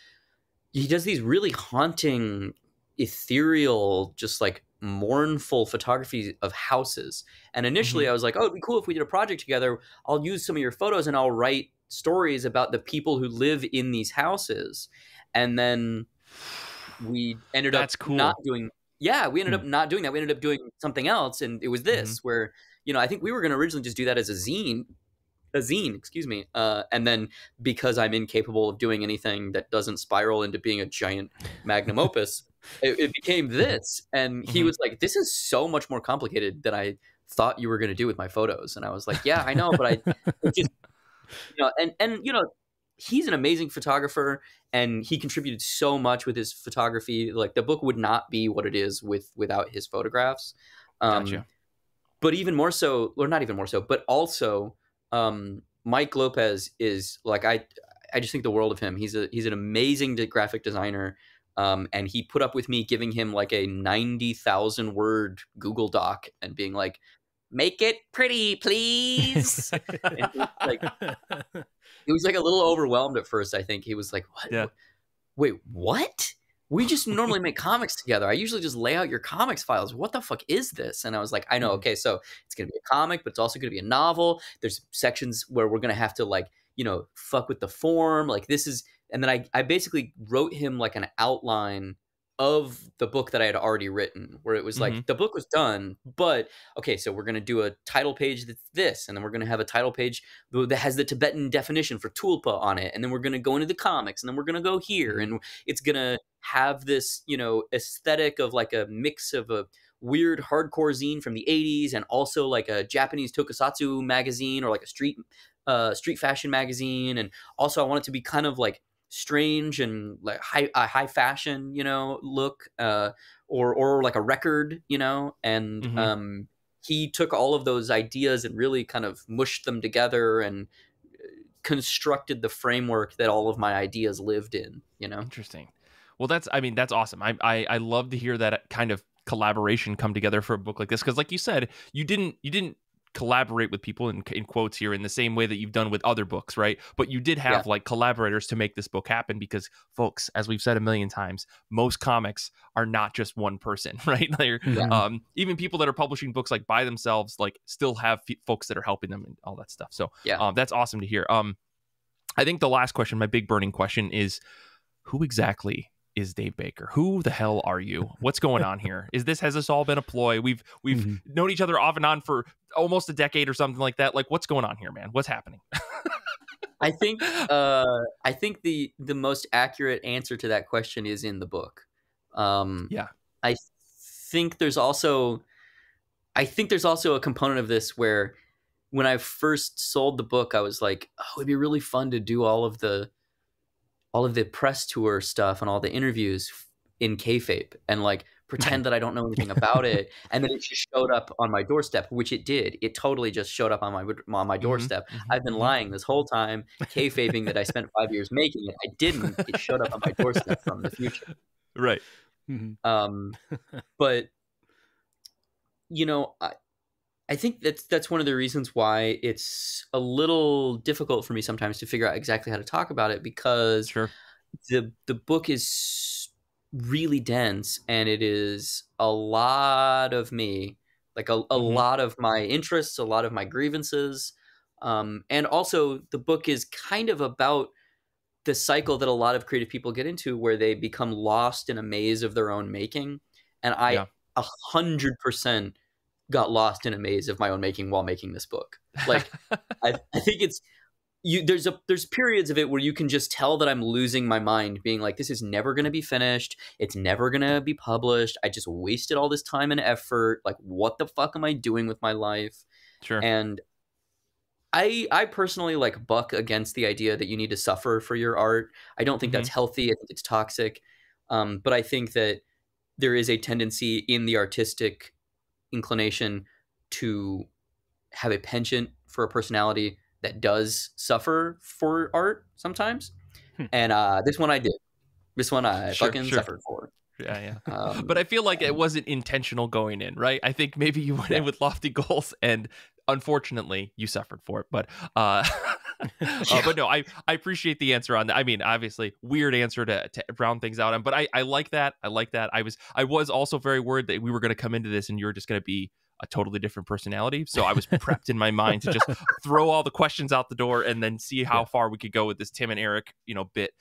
Speaker 3: he does these really haunting, ethereal, just like mournful photography of houses. And initially I was like, oh, it'd be cool if we did a project together. I'll use some of your photos and I'll write stories about the people who live in these houses. And then we ended up not doing, we ended up not doing that. We ended up doing something else. And it was this where, I think we were going to originally just do that as a zine, excuse me. And then because I'm incapable of doing anything that doesn't spiral into being a giant magnum opus, it became this. And he was like, this is so much more complicated than I thought you were going to do with my photos. And I was like, yeah, I know, but it just, he's an amazing photographer and he contributed so much with his photography. Like the book would not be what it is without his photographs.
Speaker 1: Gotcha.
Speaker 3: But even more so, or not even more so, but also, Mike Lopez is like, I just think the world of him. He's an amazing graphic designer. And he put up with me giving him like a 90,000 word Google Doc and being like, make it pretty, please. And he was like a little overwhelmed at first. I think he was like, what?
Speaker 1: Yeah.
Speaker 3: Wait, what? We just normally make comics together. I usually just lay out your comics files. What the fuck is this? And I was like, I know. Okay, so it's going to be a comic, but it's also going to be a novel. There's sections where we're going to have to like, fuck with the form. Like this is, and then I basically wrote him like an outline of the book that I had already written, where it was like, the book was done, but okay, so we're going to do a title page that's this, and then we're going to have a title page that has the Tibetan definition for tulpa on it, and then we're going to go into the comics, and then we're going to go here, and it's going to have this, aesthetic of like a mix of a weird hardcore zine from the 80s and also like a Japanese tokusatsu magazine or like a street fashion magazine. And also I want it to be kind of like strange and like high fashion, look, or like a record, and he took all of those ideas and really kind of mushed them together and constructed the framework that all of my ideas lived in,
Speaker 1: Interesting. Well, that's awesome. I love to hear that kind of collaboration come together for a book like this, because like you said, you didn't collaborate with people in quotes here in the same way that you've done with other books, right? But you did have like collaborators to make this book happen, because folks, as we've said a million times, most comics are not just one person, right? Even people that are publishing books like by themselves, like still have folks that are helping them and all that stuff. So that's awesome to hear. I think the last question, my big burning question, is who exactly is Dave Baker? Who the hell are you? What's going on here? Has this all been a ploy? We've known each other off and on for almost a decade or something like that. Like, what's going on here, man? What's happening?
Speaker 3: I think the most accurate answer to that question is in the book. I think there's also a component of this where when I first sold the book, I was like, oh, it'd be really fun to do all of the press tour stuff and all the interviews in kayfabe and like pretend that I don't know anything about it. And then it just showed up on my doorstep, which it did. It totally just showed up on my doorstep. I've been lying this whole time, kayfabing that I spent 5 years making it. I didn't. It showed up on my doorstep from the future.
Speaker 1: Right.
Speaker 3: But I think that's one of the reasons why it's a little difficult for me sometimes to figure out exactly how to talk about it, because the book is really dense and it is a lot of me, like a lot of my interests, a lot of my grievances. And also the book is kind of about the cycle that a lot of creative people get into where they become lost in a maze of their own making. And I 100% got lost in a maze of my own making while making this book. Like, I think it's there's periods of it where you can just tell that I'm losing my mind, being like, this is never going to be finished. It's never going to be published. I just wasted all this time and effort. Like, what the fuck am I doing with my life?
Speaker 1: Sure.
Speaker 3: And I personally like buck against the idea that you need to suffer for your art. I don't think that's healthy. I think it's toxic. But I think that there is a tendency in the artistic inclination to have a penchant for a personality that does suffer for art sometimes. And this one I did. This one I fucking suffered for.
Speaker 1: Yeah. But I feel like it wasn't intentional going in, right? I think maybe you went in with lofty goals, and unfortunately you suffered for it. But but no, I appreciate the answer on that. I mean, obviously weird answer to round things out on, but I like that. I was also very worried that we were going to come into this and you were just going to be a totally different personality. So I was prepped in my mind to just throw all the questions out the door and then see how far we could go with this Tim and Eric, bit.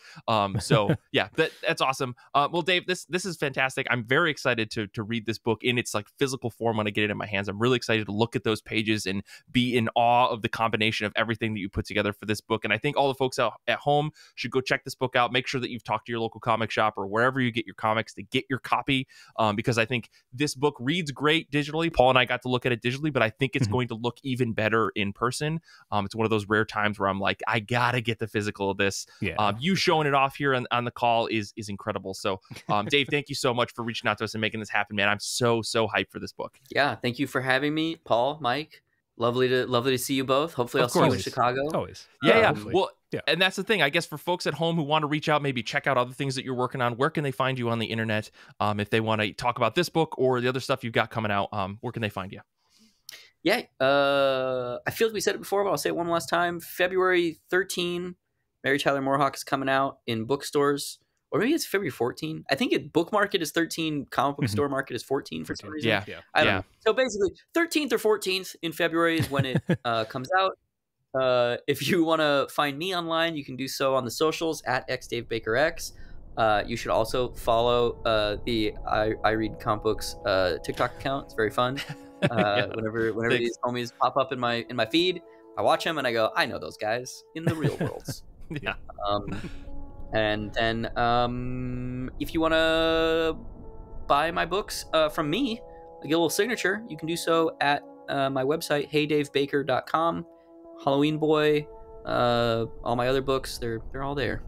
Speaker 1: So yeah, that's awesome. Well, Dave, this is fantastic. I'm very excited to read this book in its like physical form when I get it in my hands. I'm really excited to look at those pages and be in awe of the combination of everything that you put together for this book. And I think all the folks out at home should go check this book out. Make sure that you've talked to your local comic shop or wherever you get your comics to get your copy, because I think this book reads great digitally. Paul and I got to look at it digitally, but I think it's going to look even better in person. It's one of those rare times where I'm like, I gotta get the physical of this. You showing it off here on the call is incredible. So Dave, thank you so much for reaching out to us and making this happen, man. I'm so hyped for this book.
Speaker 3: Yeah, thank you for having me, Paul, Mike. Lovely to see you both. Hopefully I'll see you in Chicago.
Speaker 2: Always.
Speaker 1: Yeah. Well, and that's the thing, I guess, for folks at home who want to reach out, maybe check out other things that you're working on, where can they find you on the internet? If they want to talk about this book or the other stuff you've got coming out, where can they find you?
Speaker 3: Yeah, I feel like we said it before, but I'll say it one last time. February 13, Mary Tyler Moorehawk is coming out in bookstores. Or maybe it's February 14. I think book market is 13, comic book store market is 14 for some reason.
Speaker 1: Yeah.
Speaker 3: I don't know. So basically, 13th or 14th in February is when it comes out. If you want to find me online, you can do so on the socials at xdavebakerx. You should also follow the I Read Comic Books TikTok account. It's very fun. Whenever these homies pop up in my feed, I watch them and I go, I know those guys in the real world. And then if you want to buy my books from me, get a little signature, you can do so at my website, heydavebaker.com. Halloween Boy, all my other books, they're all there.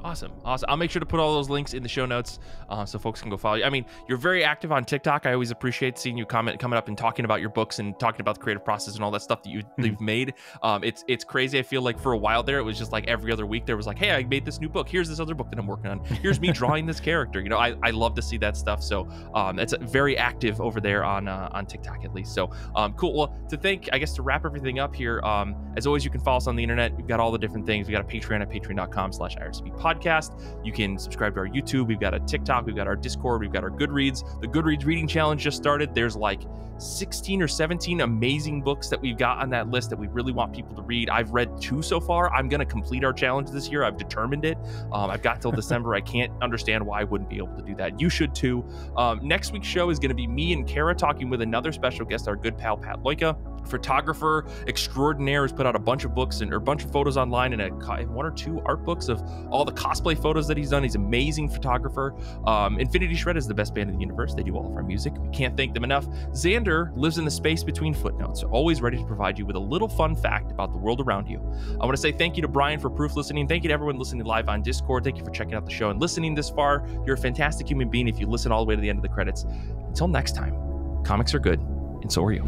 Speaker 1: Awesome. I'll make sure to put all those links in the show notes so folks can go follow you. I mean, you're very active on TikTok. I always appreciate seeing you coming up and talking about your books and talking about the creative process and all that stuff that you've made. It's crazy. I feel like for a while there, it was just like every other week there was like, hey, I made this new book. Here's this other book that I'm working on. Here's me drawing this character. I love to see that stuff. So it's very active over there on TikTok at least. So cool. Well, to wrap everything up here, as always, you can follow us on the internet. We've got all the different things. We've got a Patreon at patreon.com/IRCB podcast. You can subscribe to our YouTube. We've got a TikTok. We've got our Discord. We've got our Goodreads. The Goodreads reading challenge just started. There's like 16 or 17 amazing books that we've got on that list that we really want people to read. I've read 2 so far. I'm going to complete our challenge this year. I've determined it. I've got till December. I can't understand why I wouldn't be able to do that. You should too. Next week's show is going to be me and Kara talking with another special guest, our good pal, Pat Loika. Photographer extraordinaire, has put out a bunch of books or a bunch of photos online and 1 or 2 art books of all the cosplay photos that he's done. He's an amazing photographer. Infinity Shred is the best band in the universe. They do all of our music. We can't thank them enough. Zander lives in the space between footnotes, always ready to provide you with a little fun fact about the world around you. I want to say thank you to Brian for proof listening. Thank you to everyone listening live on Discord. Thank you for checking out the show and listening this far. You're a fantastic human being if you listen all the way to the end of the credits. Until next time, comics are good, and so are you.